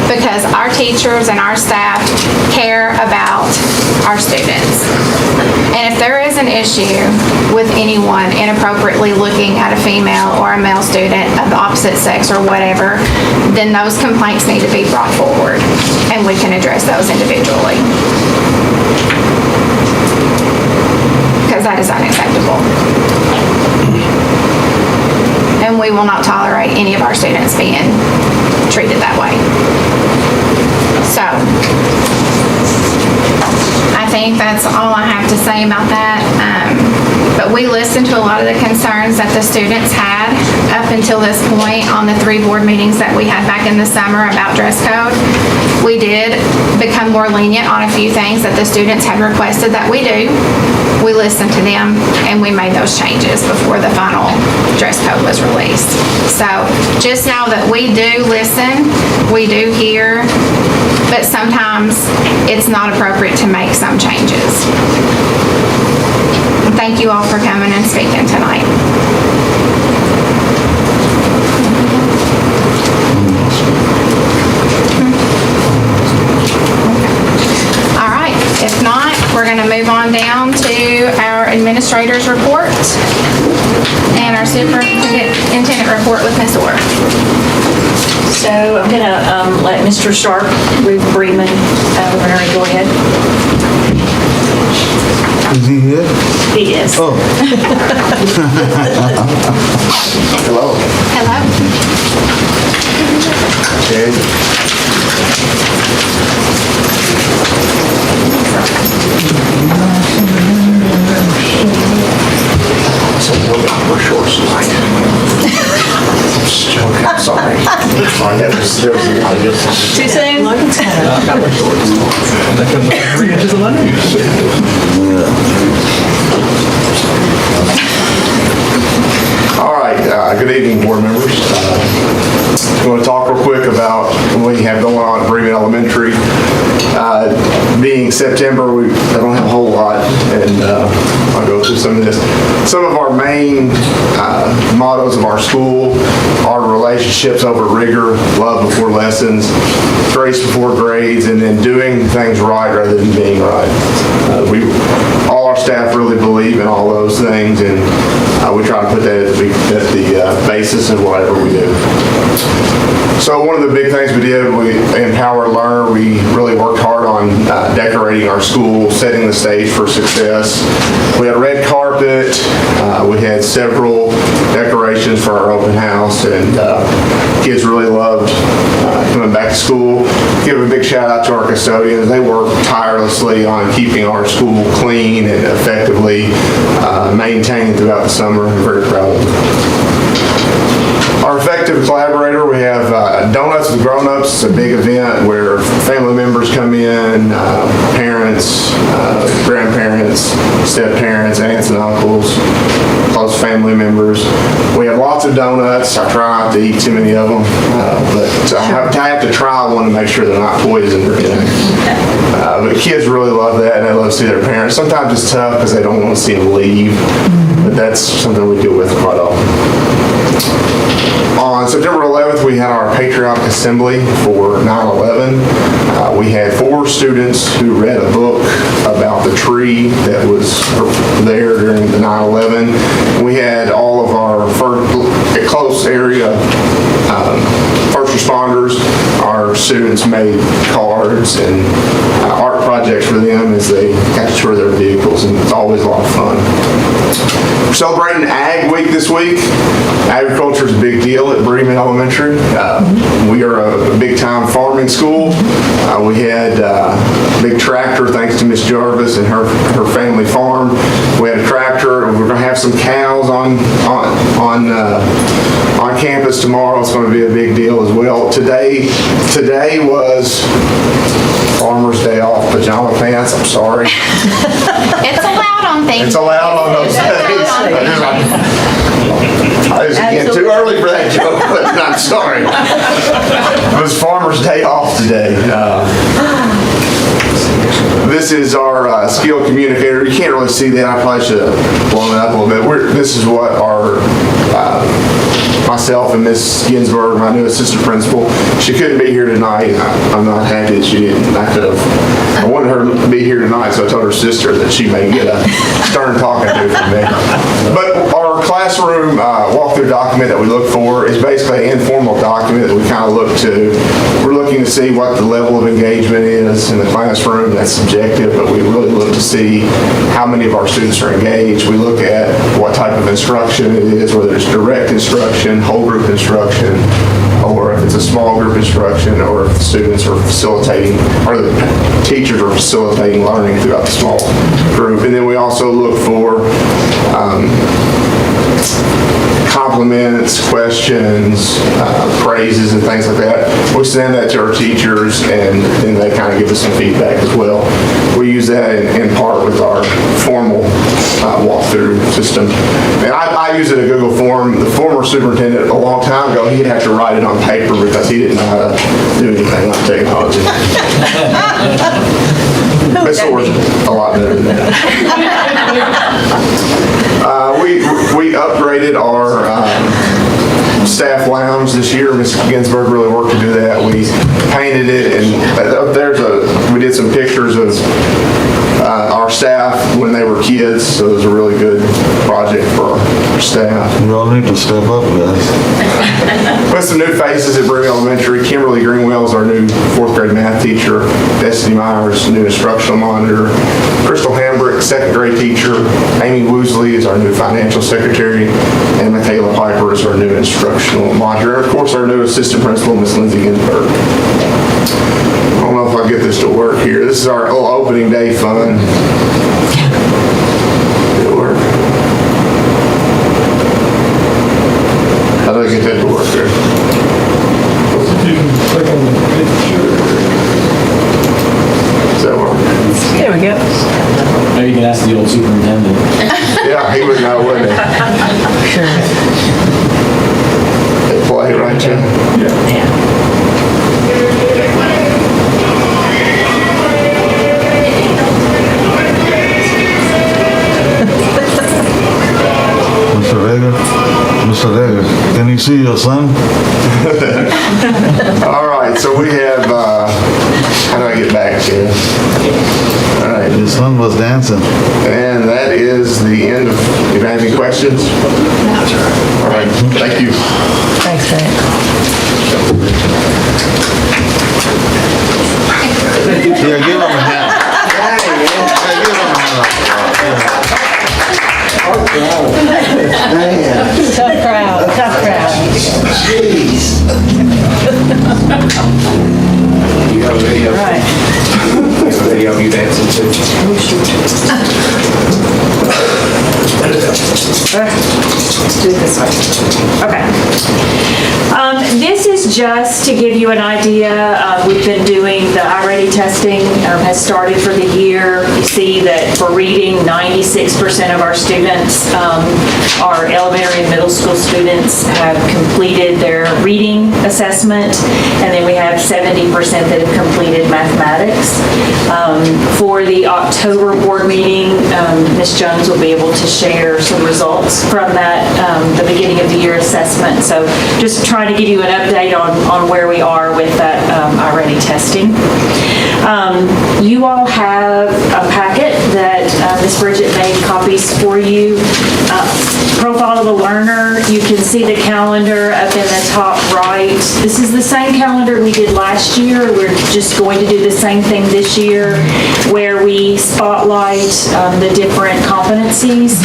because our teachers and our staff care about our students. And if there is an issue with anyone inappropriately looking at a female or a male student of the opposite sex or whatever, then those complaints need to be brought forward and we can address those individually. Because that is unacceptable. And we will not tolerate any of our students being treated that way. So, I think that's all I have to say about that. But we listened to a lot of the concerns that the students had up until this point on the 3 board meetings that we had back in the summer about dress code. We did become more lenient on a few things that the students had requested that we do. We listened to them and we made those changes before the final dress code was released. So just know that we do listen, we do hear, but sometimes it's not appropriate to make some changes. Thank you all for coming and speaking tonight. All right, if not, we're going to move on down to our administrator's report and our superintendent report with Ms. Orr. So I'm going to let Mr. Sharp, Ruth Bremen, go ahead. Is he here? He is. Oh. Hello. We're short tonight. I'm sorry. It's fine. Too soon? All right. Good evening, board members. I'm going to talk real quick about what we have going on at Bremen Elementary. Being September, I don't have a whole lot, and I'll go through some of this. Some of our main mottos of our school are relationships over rigor, love before lessons, grace before grades, and then doing things right rather than being right. All our staff really believe in all those things, and we try to put that at the basis of whatever we do. So one of the big things we did, Empower Learn, we really worked hard on decorating our school, setting the stage for success. We had red carpet, we had several decorations for our open house, and kids really loved coming back to school. Give a big shout out to our custodians. They work tirelessly on keeping our school clean and effectively maintained throughout the summer. I'm very proud of them. Our effective collaborator, we have Donuts with Grown-Ups. It's a big event where family members come in, parents, grandparents, step-parents, aunts and uncles, close family members. We have lots of donuts. I try not to eat too many of them, but I have to try one to make sure they're not poisoned or anything. But kids really love that, and they love to see their parents. Sometimes it's tough because they don't want to see them leave, but that's something we deal with quite often. On September 11th, we had our patriotic assembly for 9/11. We had 4 students who read a book about the tree that was there during the 9/11. We had all of our close area first responders. Our students made cards and art projects for them as they got to tour their vehicles, and it's always a lot of fun. We're celebrating Ag Week this week. Agriculture is a big deal at Bremen Elementary. We are a big-time farming school. We had a big tractor thanks to Miss Jarvis and her family farm. We had a tractor. We're going to have some cows on campus tomorrow. It's going to be a big deal as well. Today was Farmer's Day off pajama pants. I'm sorry. It's allowed on things. It's allowed on those days. I was getting too early for that joke, but I'm sorry. It was Farmer's Day off today. This is our skill communicator. You can't really see that. I probably should have blown it up a little bit. This is what our myself and Miss Ginsburg, my new assistant principal, she couldn't be here tonight. I'm not happy that she didn't. I wanted her to be here tonight, so I told her sister that she may get a stern talking to from me. But our classroom walkthrough document that we look for is basically an informal document that we kind of look to. We're looking to see what the level of engagement is in the classroom. That's subjective, but we really look to see how many of our students are engaged. We look at what type of instruction it is, whether it's direct instruction, whole group instruction, or if it's a small group instruction, or if the students are facilitating, or the teachers are facilitating learning throughout the small group. And then we also look for compliments, questions, praises, and things like that. We send that to our teachers, and then they kind of give us some feedback as well. We use that in part with our formal walkthrough system. And I use it in a Google form. The former superintendent, a long time ago, he'd have to write it on paper because he didn't know how to do anything on technology. This works a lot better than that. We upgraded our staff lounge this year. Ms. Ginsburg really worked to do that. We painted it, and up there's we did some pictures of our staff when they were kids, so it was a really good project for our staff. You all need to step up, guys. With some new faces at Bremen Elementary. Kimberly Greenwell is our new 4th grade math teacher. Destiny Myers, new instructional monitor. Crystal Hambrick, 2nd grade teacher. Amy Woosley is our new financial secretary. And Michaela Piper is our new instructional monitor. And of course, our new assistant principal, Miss Lindsay Ginsburg. I don't know if I'll get this to work here. This is our little opening day fun. Did it work? How do I get that to work there? Does that work? There we go. Maybe you can ask the old superintendent. Yeah, he would know, wouldn't he? Sure. They play, right, Jim? Yeah. Mr. Vega, can you see your son? All right, so we have, how do I get back here? All right. Your son was dancing. And that is the end of, if you have any questions? All right, thank you. Thanks, Frank. Yeah, give him a hand. Yeah, give him a hand. Tough crowd, tough crowd. Jeez. You have a video? Right. You have a video of you dancing too? Let's do it this way. Okay. This is is just to give you an idea. We've been doing the iReady testing, has started for the year. You see that for reading, 96% of our students, our elementary and middle school students, have completed their reading assessment, and then we have 70% that have completed mathematics. For the October board meeting, Ms. Jones will be able to share some results from that, the beginning of the year assessment. So just trying to give you an update on where we are with that iReady testing. You all have a packet that Ms. Bridget made copies for you. Profile of the learner, you can see the calendar up in the top right. This is the same calendar we did last year. We're just going to do the same thing this year, where we spotlight the different competencies.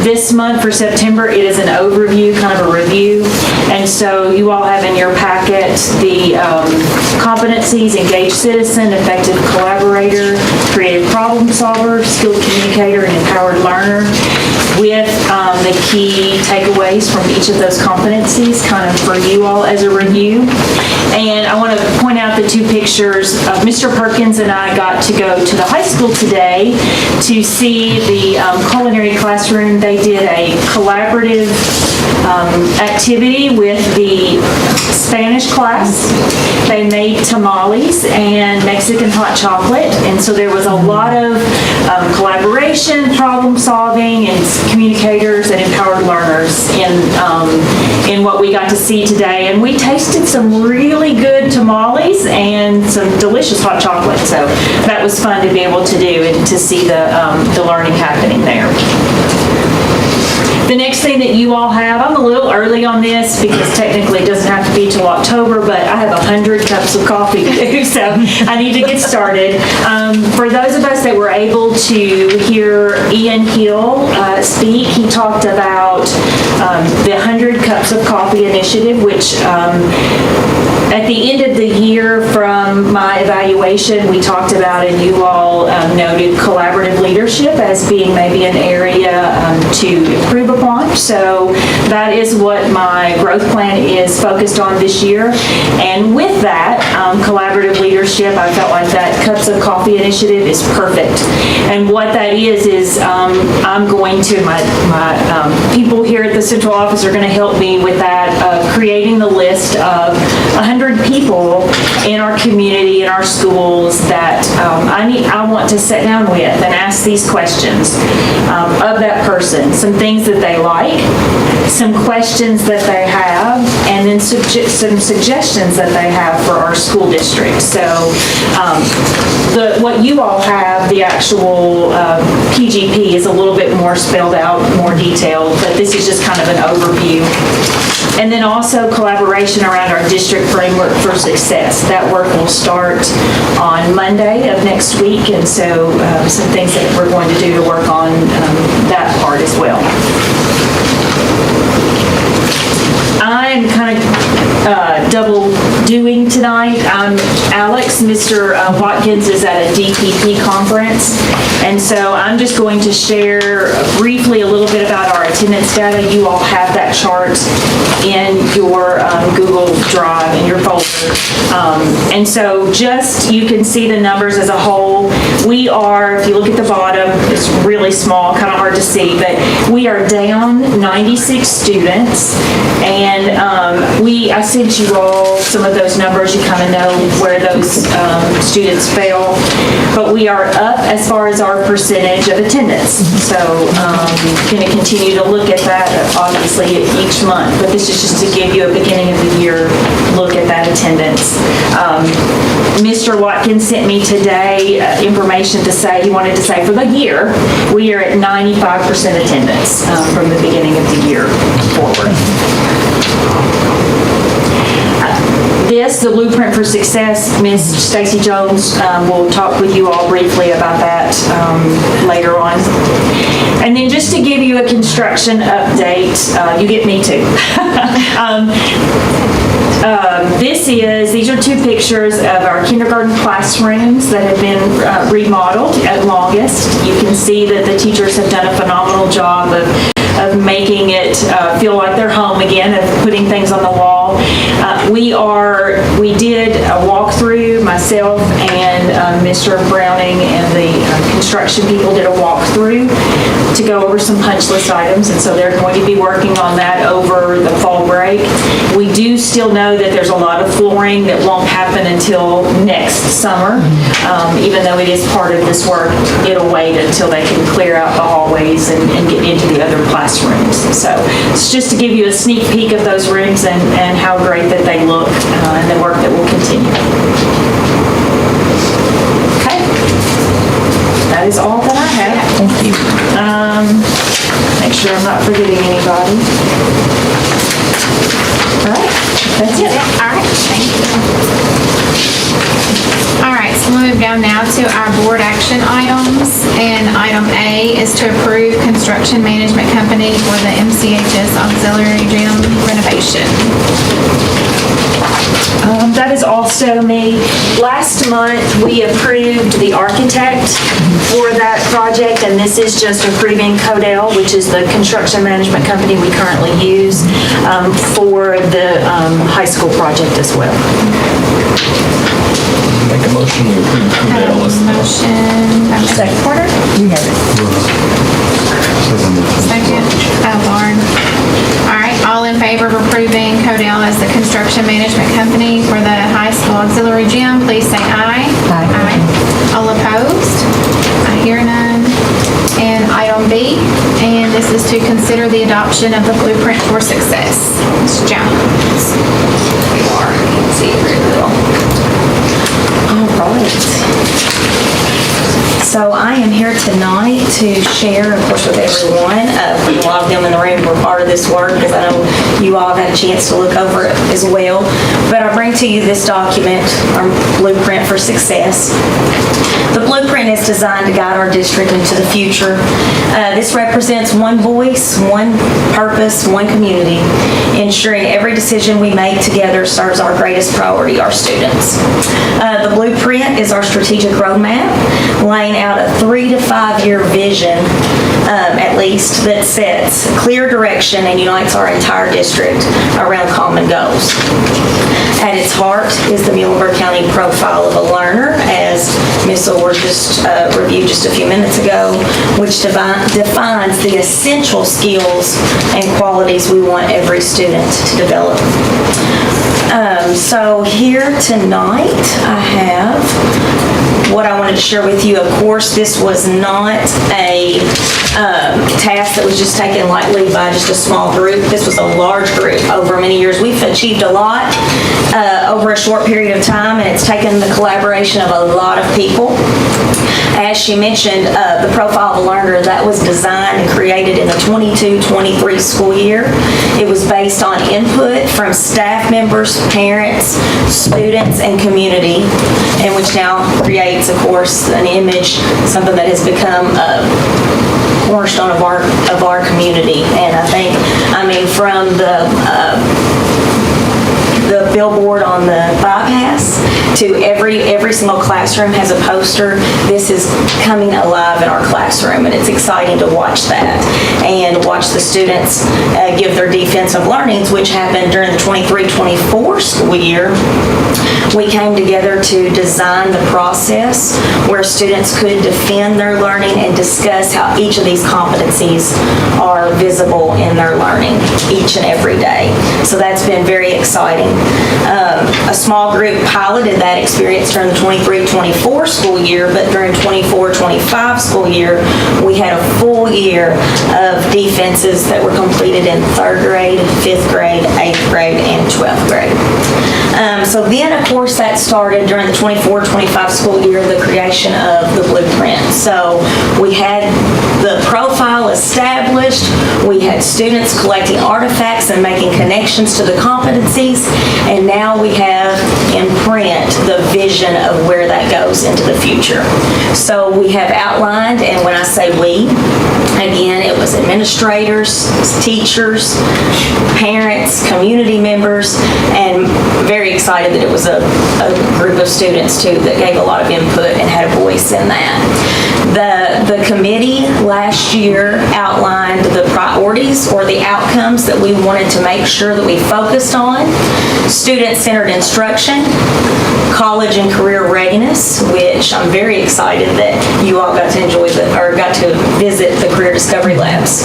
This month for September, it is an overview, kind of a review. And so you all have in your packet the competencies: engaged citizen, effective collaborator, creative problem solver, skilled communicator, and empowered learner, with the key takeaways from each of those competencies, kind of for you all as a review. And I want to point out the two pictures. Mr. Perkins and I got to go to the high school today to see the culinary classroom. They did a collaborative activity with the Spanish class. They made tamales and Mexican hot chocolate, and so there was a lot of collaboration, problem solving, and communicators and empowered learners in what we got to see today. And we tasted some really good tamales and some delicious hot chocolate, so that was fun to be able to do and to see the learning happening there. The next thing that you all have, I'm a little early on this because technically it doesn't have to be till October, but I have 100 cups of coffee to do, so I need to get started. For those of us that were able to hear Ian Hill speak, he talked about the 100 Cups of Coffee initiative, which at the end of the year from my evaluation, we talked about, and you all noted collaborative leadership as being maybe an area to improve upon. So that is what my growth plan is focused on this year. And with that collaborative leadership, I felt like that Cups of Coffee initiative is perfect. And what that is I'm going to, my people here at the central office are going to help me with that, creating the list of 100 people in our community, in our schools that I want to sit down with and ask these questions of that person. Some things that they like, some questions that they have, and then some suggestions that they have for our school district. So what you all have, the actual PGP, is a little bit more spelled out, more detailed, but this is just kind of an overview. And then also collaboration around our district framework for success. That work will start on Monday of next week, and so some things that we're going to do to work on that part as well. I'm kind of double doing tonight. I'm Alex. Mr. Watkins is at a DPP conference, and so I'm just going to share briefly a little bit about our attendance data. You all have that chart in your Google Drive, in your folder. And so just, you can see the numbers as a whole. We are, if you look at the bottom, it's really small, kind of hard to see, but we are down 96 students. And I sent you all some of those numbers. You kind of know where those students fell. But we are up as far as our percentage of attendance. So going to continue to look at that, obviously, each month. But this is just to give you a beginning of the year look at that attendance. Mr. Watkins sent me today information to say, he wanted to say for the year, we are at 95% attendance from the beginning of the year forward. The Blueprint for Success, Ms. Stacy Jones will talk with you all briefly about that later on. And then just to give you a construction update, you get me too. These are two pictures of our kindergarten classrooms that have been remodeled at Longest. You can see that the teachers have done a phenomenal job of making it feel like they're home again, of putting things on the wall. We did a walkthrough, myself and Mr. Browning and the construction people did a walkthrough to go over some punch list items, and so they're going to be working on that over the fall break. We do still know that there's a lot of flooring that won't happen until next summer. Even though it is part of this work, it'll wait until they can clear out the hallways and get into the other classrooms. So it's just to give you a sneak peek of those rooms and how great that they look and the work that will continue. Okay. That is all that I have. Thank you. Make sure I'm not forgetting anybody. All right, that's it. All right, thank you. All right, so we'll move down now to our board action items. And item A is to approve construction management company for the MCHS auxiliary gym renovation. That is also me. Last month, we approved the architect for that project, and this is just approving Codell, which is the construction management company we currently use, for the high school project as well. Make a motion to approve Codell as the Motion by Mr. Porter. You have it. Second, Lauren. All right, all in favor of approving Codell as the construction management company for the high school auxiliary gym, please say aye. Aye. All opposed? I hear none. And item B, and this is to consider the adoption of the blueprint for success. Ms. Jones. See it very little. All right. So I am here tonight to share, of course, with everyone. A lot of them in the room were part of this work because I know you all have had a chance to look over it as well. But I bring to you this document, our Blueprint for Success. The blueprint is designed to guide our district into the future. This represents one voice, one purpose, one community, ensuring every decision we make together serves our greatest priority, our students. The blueprint is our strategic roadmap, laying out a 3 to 5 year vision, at least, that sets clear direction and unites our entire district around common goals. At its heart is the Muhlenberg County Profile of a Learner, as Ms. Orr just reviewed just a few minutes ago, which defines the essential skills and qualities we want every student to develop. So here tonight, I have what I wanted to share with you. Of course, this was not a task that was just taken lightly by just a small group. This was a large group over many years. We've achieved a lot over a short period of time, and it's taken the collaboration of a lot of people. As she mentioned, the Profile of a Learner, that was designed and created in the 22-23 school year. It was based on input from staff members, parents, students, and community, and which now creates, of course, an image, something that has become a cornerstone of our community. And I think, from the billboard on the bypass to every single classroom has a poster. This is coming alive in our classroom, and it's exciting to watch that and watch the students give their defensive learnings, which happened during the 23-24 school year. We came together to design the process where students could defend their learning and discuss how each of these competencies are visible in their learning each and every day. So that's been very exciting. A small group piloted that experience during the 23-24 school year, but during 24-25 school year, we had a full year of defenses that were completed in 3rd grade, 5th grade, 8th grade, and 12th grade. So then, of course, that started during the 24-25 school year, the creation of the blueprint. So we had the profile established, we had students collecting artifacts and making connections to the competencies, and now we have in print blueprint the vision of where that goes into the future. So we have outlined, and when I say we, again, it was administrators, teachers, parents, community members, and very excited that it was a group of students too that gave a lot of input and had a voice in that. The committee last year outlined the priorities or the outcomes that we wanted to make sure that we focused on. Student-centered instruction, college and career readiness, which I'm very excited that you all got to enjoy got to visit the Career Discovery Labs.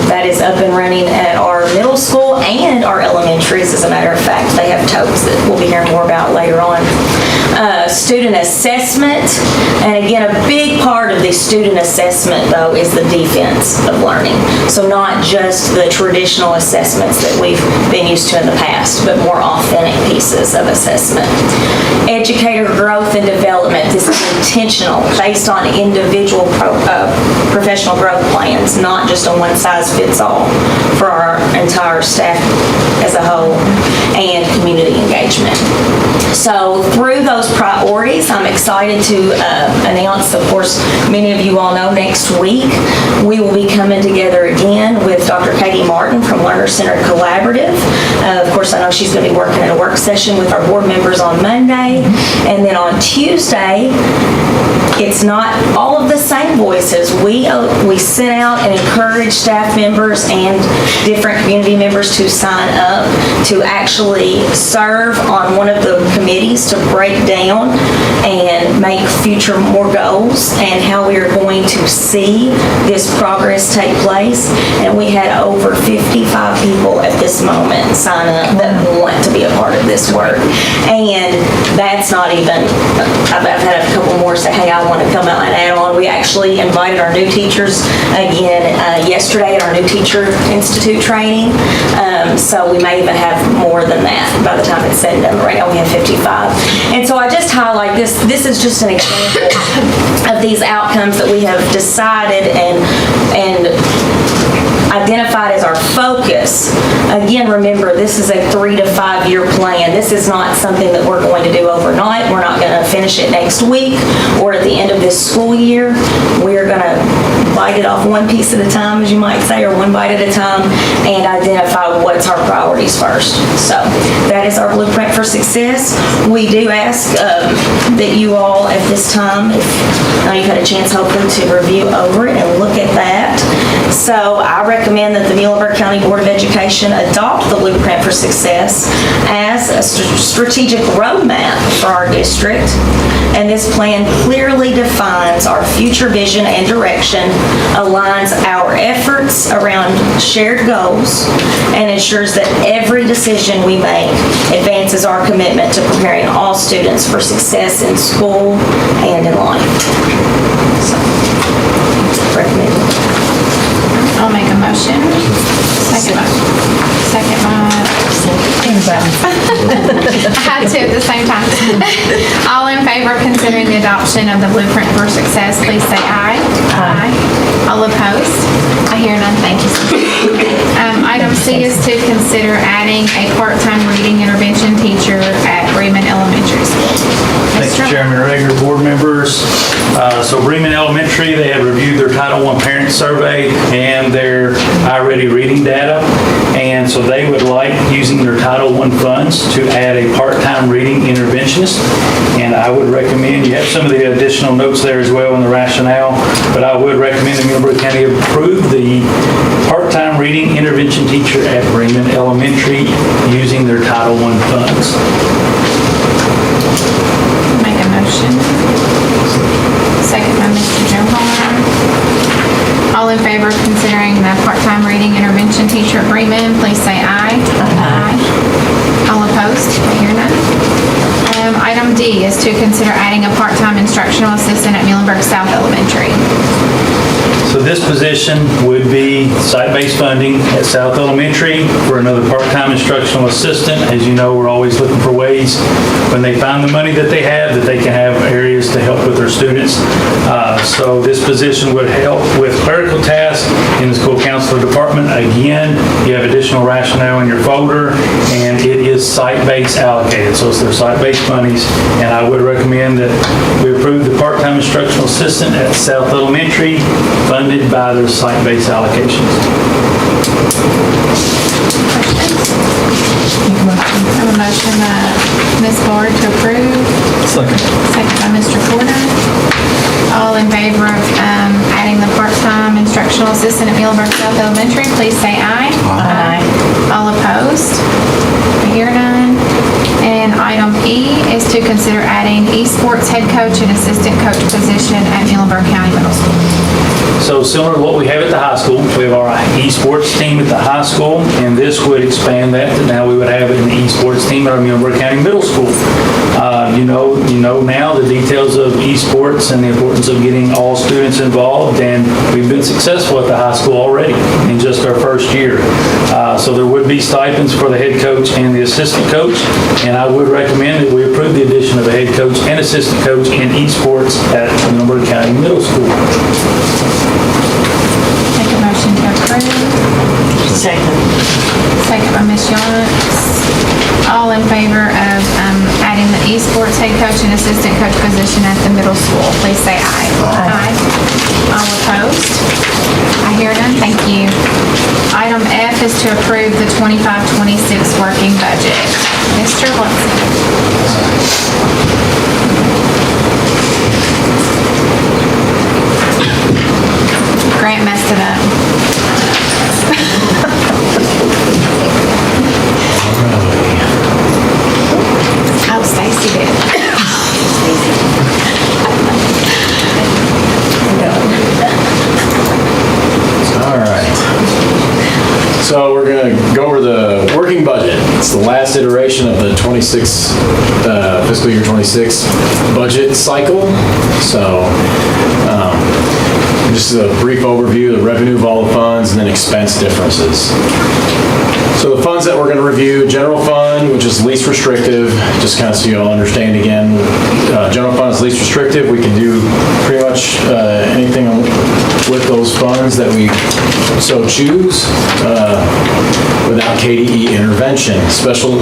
That is up and running at our middle school and our elementaries. As a matter of fact, they have totes that we'll be hearing more about later on. Student assessment, and again, a big part of the student assessment, though, is the defense of learning. So not just the traditional assessments that we've been used to in the past, but more authentic pieces of assessment. Educator growth and development. This is intentional, based on individual professional growth plans, not just a one-size-fits-all for our entire staff as a whole, and community engagement. So through those priorities, I'm excited to announce, of course, many of you all know next week we will be coming together again with Dr. Katie Martin from Learner Centered Collaborative. Of course, I know she's going to be working at a work session with our board members on Monday. And then on Tuesday, it's not all of the same voices. We sent out and encouraged staff members and different community members to sign up to actually serve on one of the committees to break down and make future more goals and how we are going to see this progress take place. And we had over 55 people at this moment sign up that want to be a part of this work. And that's not even, I've had a couple more say, hey, I want to come out and add on. We actually invited our new teachers again yesterday at our new Teacher Institute training. So we may even have more than that by the time it's said and done. Right now we have 55. And so I just highlight this. This is just an example of these outcomes that we have decided and identified as our focus. Again, remember, this is a 3 to 5 year plan. This is not something that we're going to do overnight. We're not going to finish it next week or at the end of this school year. We're going to bite it off one piece at a time, as you might say, or one bite at a time, and identify what's our priorities first. So that is our blueprint for success. We do ask that you all at this time, if you've had a chance hopefully to review over it and look at that. So I recommend that the Muhlenberg County Board of Education adopt the Blueprint for Success as a strategic roadmap for our district. And this plan clearly defines our future vision and direction, aligns our efforts around shared goals, and ensures that every decision we make advances our commitment to preparing all students for success in school and in life. So, recommend. I'll make a motion. Second by. I had to at the same time. All in favor of considering the adoption of the Blueprint for Success, please say aye. Aye. All opposed? I hear none, thank you. Item C is to consider adding a part-time reading intervention teacher at Bremen Elementary School. Thank you, Chairman Rager, board members. So Bremen Elementary, they have reviewed their Title I parent survey and their iReady reading data. And so they would like, using their Title I funds, to add a part-time reading interventionist. And I would recommend, you have some of the additional notes there as well in the rationale, but I would recommend that Muhlenberg County approve the part-time reading intervention teacher at Bremen Elementary using their Title I funds. Make a motion. Second by Mr. Joe Homer. All in favor of considering the part-time reading intervention teacher at Bremen, please say aye. Aye. All opposed? I hear none. Item D is to consider adding a part-time instructional assistant at Muhlenberg South Elementary. So this position would be site-based funding at South Elementary for another part-time instructional assistant. As you know, we're always looking for ways, when they find the money that they have, that they can have areas to help with their students. So this position would help with clerical tasks in the school counselor department. Again, you have additional rationale in your folder, and it is is site-based allocated, so it's their site-based monies. And I would recommend that we approve the part-time instructional assistant at South Elementary, funded by their site-based allocations. I have a motion by Ms. Bard to approve. Second. Second by Mr. Porter. All in favor of adding the part-time instructional assistant at Muhlenberg South Elementary, please say aye. Aye. All opposed? I hear none. And item E is to consider adding esports head coach and assistant coach position at Muhlenberg County Middle School. So similar to what we have at the high school, we have our esports team at the high school, and this would expand that to now we would have an esports team at our Muhlenberg County Middle School. You know now the details of esports and the importance of getting all students involved, and we've been successful at the high school already in just our first year. So there would be stipends for the head coach and the assistant coach, and I would recommend that we approve the addition of a head coach and assistant coach in esports at Muhlenberg County Middle School. Take a motion to approve. Second. Second by Ms. Yonts. All in favor of adding the esports head coach and assistant coach position at the middle school, please say aye. Aye. All opposed? I hear none, thank you. Item F is to approve the 25-26 working budget. Mr. Lutz. Grant messed it up. Oh, Stacy did. All right. So we're going to go over the working budget. It's the last iteration of the fiscal year 26 budget cycle. So just a brief overview of the revenue of all the funds and then expense differences. So the funds that we're going to review, general fund, which is least restrictive, just kind of so you all understand again, general fund is least restrictive. We can do pretty much anything with those funds that we so choose without KDE intervention. Special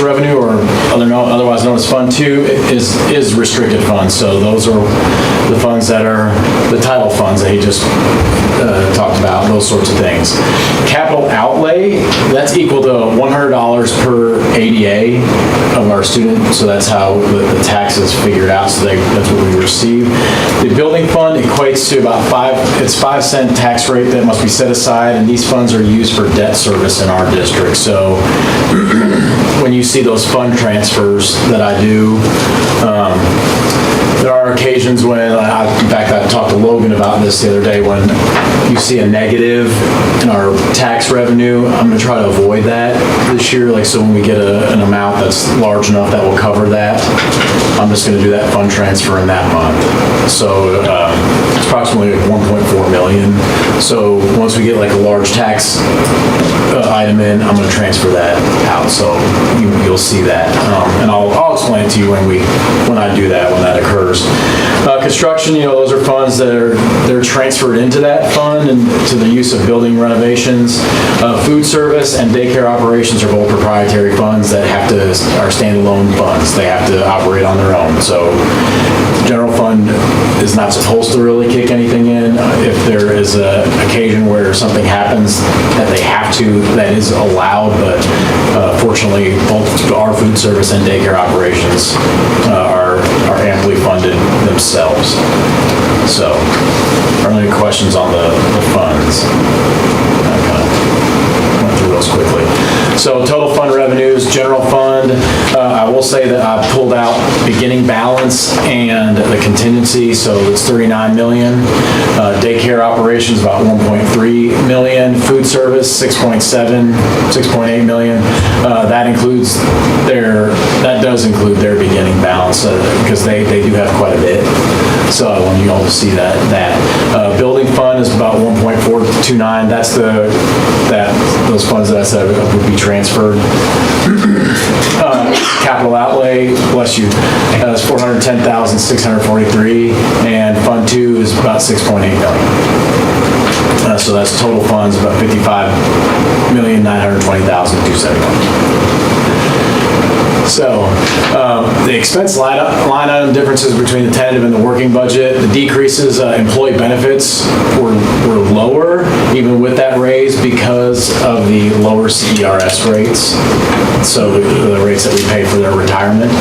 revenue, or otherwise known as Fund 2, is restricted funds. So those are the funds that are the title funds that he just talked about, those sorts of things. Capital outlay, that's equal to $100 per ADA of our student, so that's how the tax is figured out, so that's what we receive. The building fund equates to about 5-cent tax rate that must be set aside, and these funds are used for debt service in our district. So when you see those fund transfers that I do, there are occasions when, in fact, I talked to Logan about this the other day, when you see a negative in our tax revenue, I'm going to try to avoid that this year. Like, so when we get an amount that's large enough that will cover that, I'm just going to do that fund transfer in that month. So it's approximately like 1.4 million. So once we get like a large tax item in, I'm going to transfer that out. So you'll see that, and I'll explain it to you when I do that, when that occurs. Construction, those are funds that they're transferred into that fund and to the use of building renovations. Food service and daycare operations are both proprietary funds that are standalone funds. They have to operate on their own. So general fund is not supposed to really kick anything in. If there is an occasion where something happens that they have to, that is allowed, but fortunately both our food service and daycare operations are amply funded themselves. So, are there any questions on the funds? I kind of went through those quickly. So total fund revenues, general fund, I will say that I pulled out beginning balance and the contingency, so it's 39 million. Daycare operations about 1.3 million. Food service 6.8 million. That does include their beginning balance because they do have quite a bit. So I want you all to see that. Building fund is about 1.429. That's those funds funds that I said would be transferred. Capital outlay, bless you, is $410,643, and Fund 2 is about $6.8 million. So that's total funds about $55,920,271. So the expense line item differences between the tentative and the working budget, the decreases, employee benefits were lower even with that raise because of the lower CERS rates. So the rates that we pay for their retirement.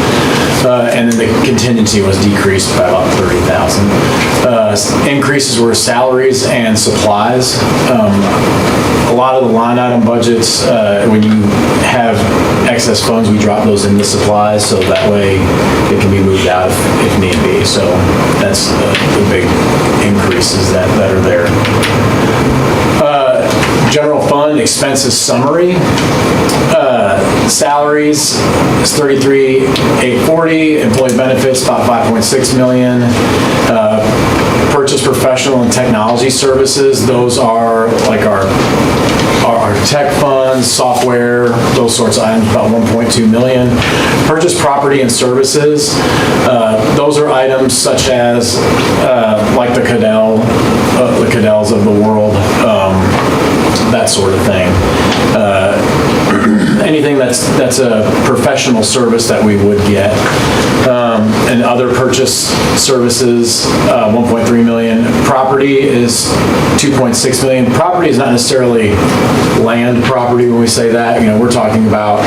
And then the contingency was decreased by about $30,000. Increases were salaries and supplies. A lot of the line item budgets, when you have excess funds, we drop those into supplies, so that way it can be moved out if need be. So that's the big increases that are there. General fund expenses summary. Salaries is $33,840. Employee benefits about $5.6 million. Purchase professional and technology services. Those are like our tech funds, software, those sorts of items, about $1.2 million. Purchase property and services. Those are items such as like the Cadells of the world, that sort of thing. Anything that's a professional service that we would get. And other purchase services, $1.3 million. Property is $2.6 million. Property is not necessarily land property when we say that. We're talking about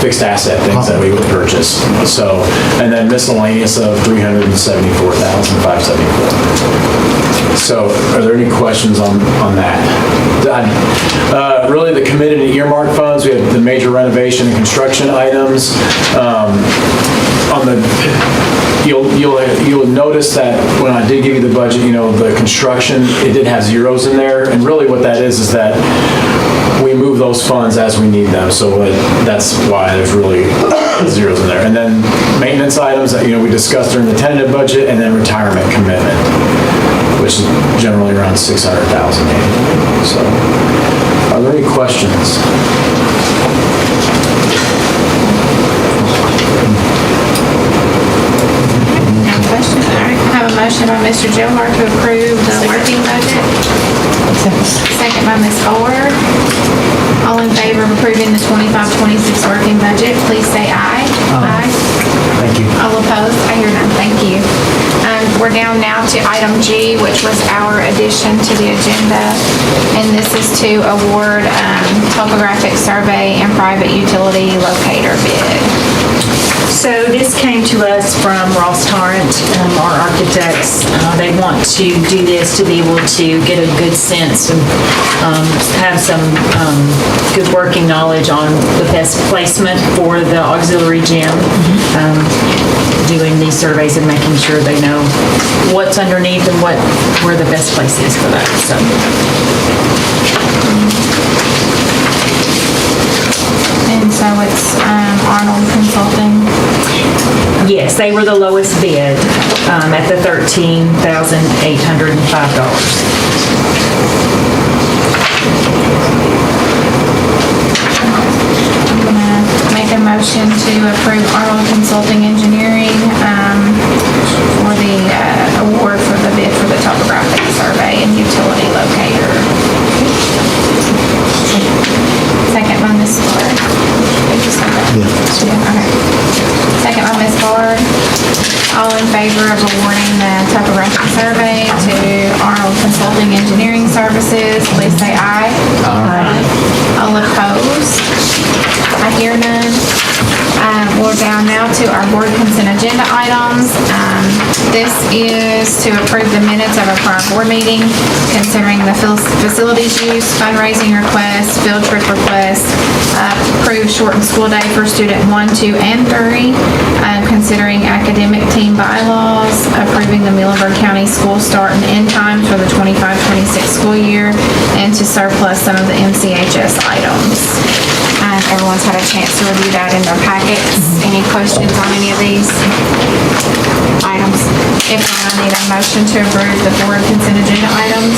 fixed asset things that we would purchase. So, and then miscellaneous of $374,574. So, are there any questions on that? Really, the committed and earmark funds, we have the major renovation and construction items. You'll notice that when I did give you the budget, the construction, it did have zeros in there, and really what that is that we move those funds as we need them, so that's why there's really zeros in there. And then maintenance items that we discussed during the tentative budget, and then retirement commitment, which is generally around $600,000 annually. So, are there any questions? No questions. All right. I have a motion by Mr. Gilmore to approve the working budget. Second by Ms. Ford. All in favor of approving the 25-26 working budget, please say aye. Aye. Thank you. All opposed? I hear none. Thank you. We're down now to item G, which was our addition to the agenda, and this is to award topographic survey and private utility locator bid. So this came to us from Ross Tarrant, our architects. They want to do this to be able to get a good sense and have some good working knowledge on the best placement for the auxiliary gym. Doing these surveys and making sure they know what's underneath and where the best place is for that. So. And so it's Arnold Consulting. Yes, they were the lowest bid at the $13,805. Make a motion to approve Arnold Consulting Engineering for the award for the bid for the topographic survey and utility locator. Second by Ms. Ford. Okay. Second by Ms. Ford. All in favor of awarding the topographic survey to Arnold Consulting Engineering Services, please say aye. Aye. All opposed? I hear none. We're down now to our board consent agenda items. This is to approve the minutes of our prior board meeting, considering the facilities use, fundraising requests, field trip requests, approve shortened school day for student 1, 2, and 3, considering academic team bylaws, approving the Muhlenberg County school start and end times for the 25-26 school year, and to surplus some of the MCHS items. Everyone's had a chance to review that in their packets. Any questions questions on any of these items? If not, I need a motion to approve the board consent agenda items.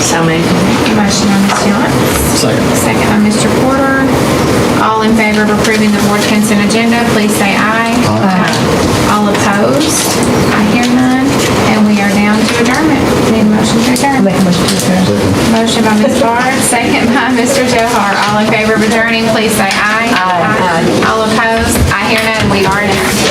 So moved. Motion by Ms. Yance. Second. Second by Mr. Porter. All in favor of approving the board consent agenda, please say aye. Aye. All opposed? I hear none, and we are down to adjournment. Need a motion to adjourn. Make a motion to adjourn. Motion by Ms. Barr, second by Mr. Johar. All in favor of adjourning, please say aye. Aye. All opposed? I hear none, we are adjourned.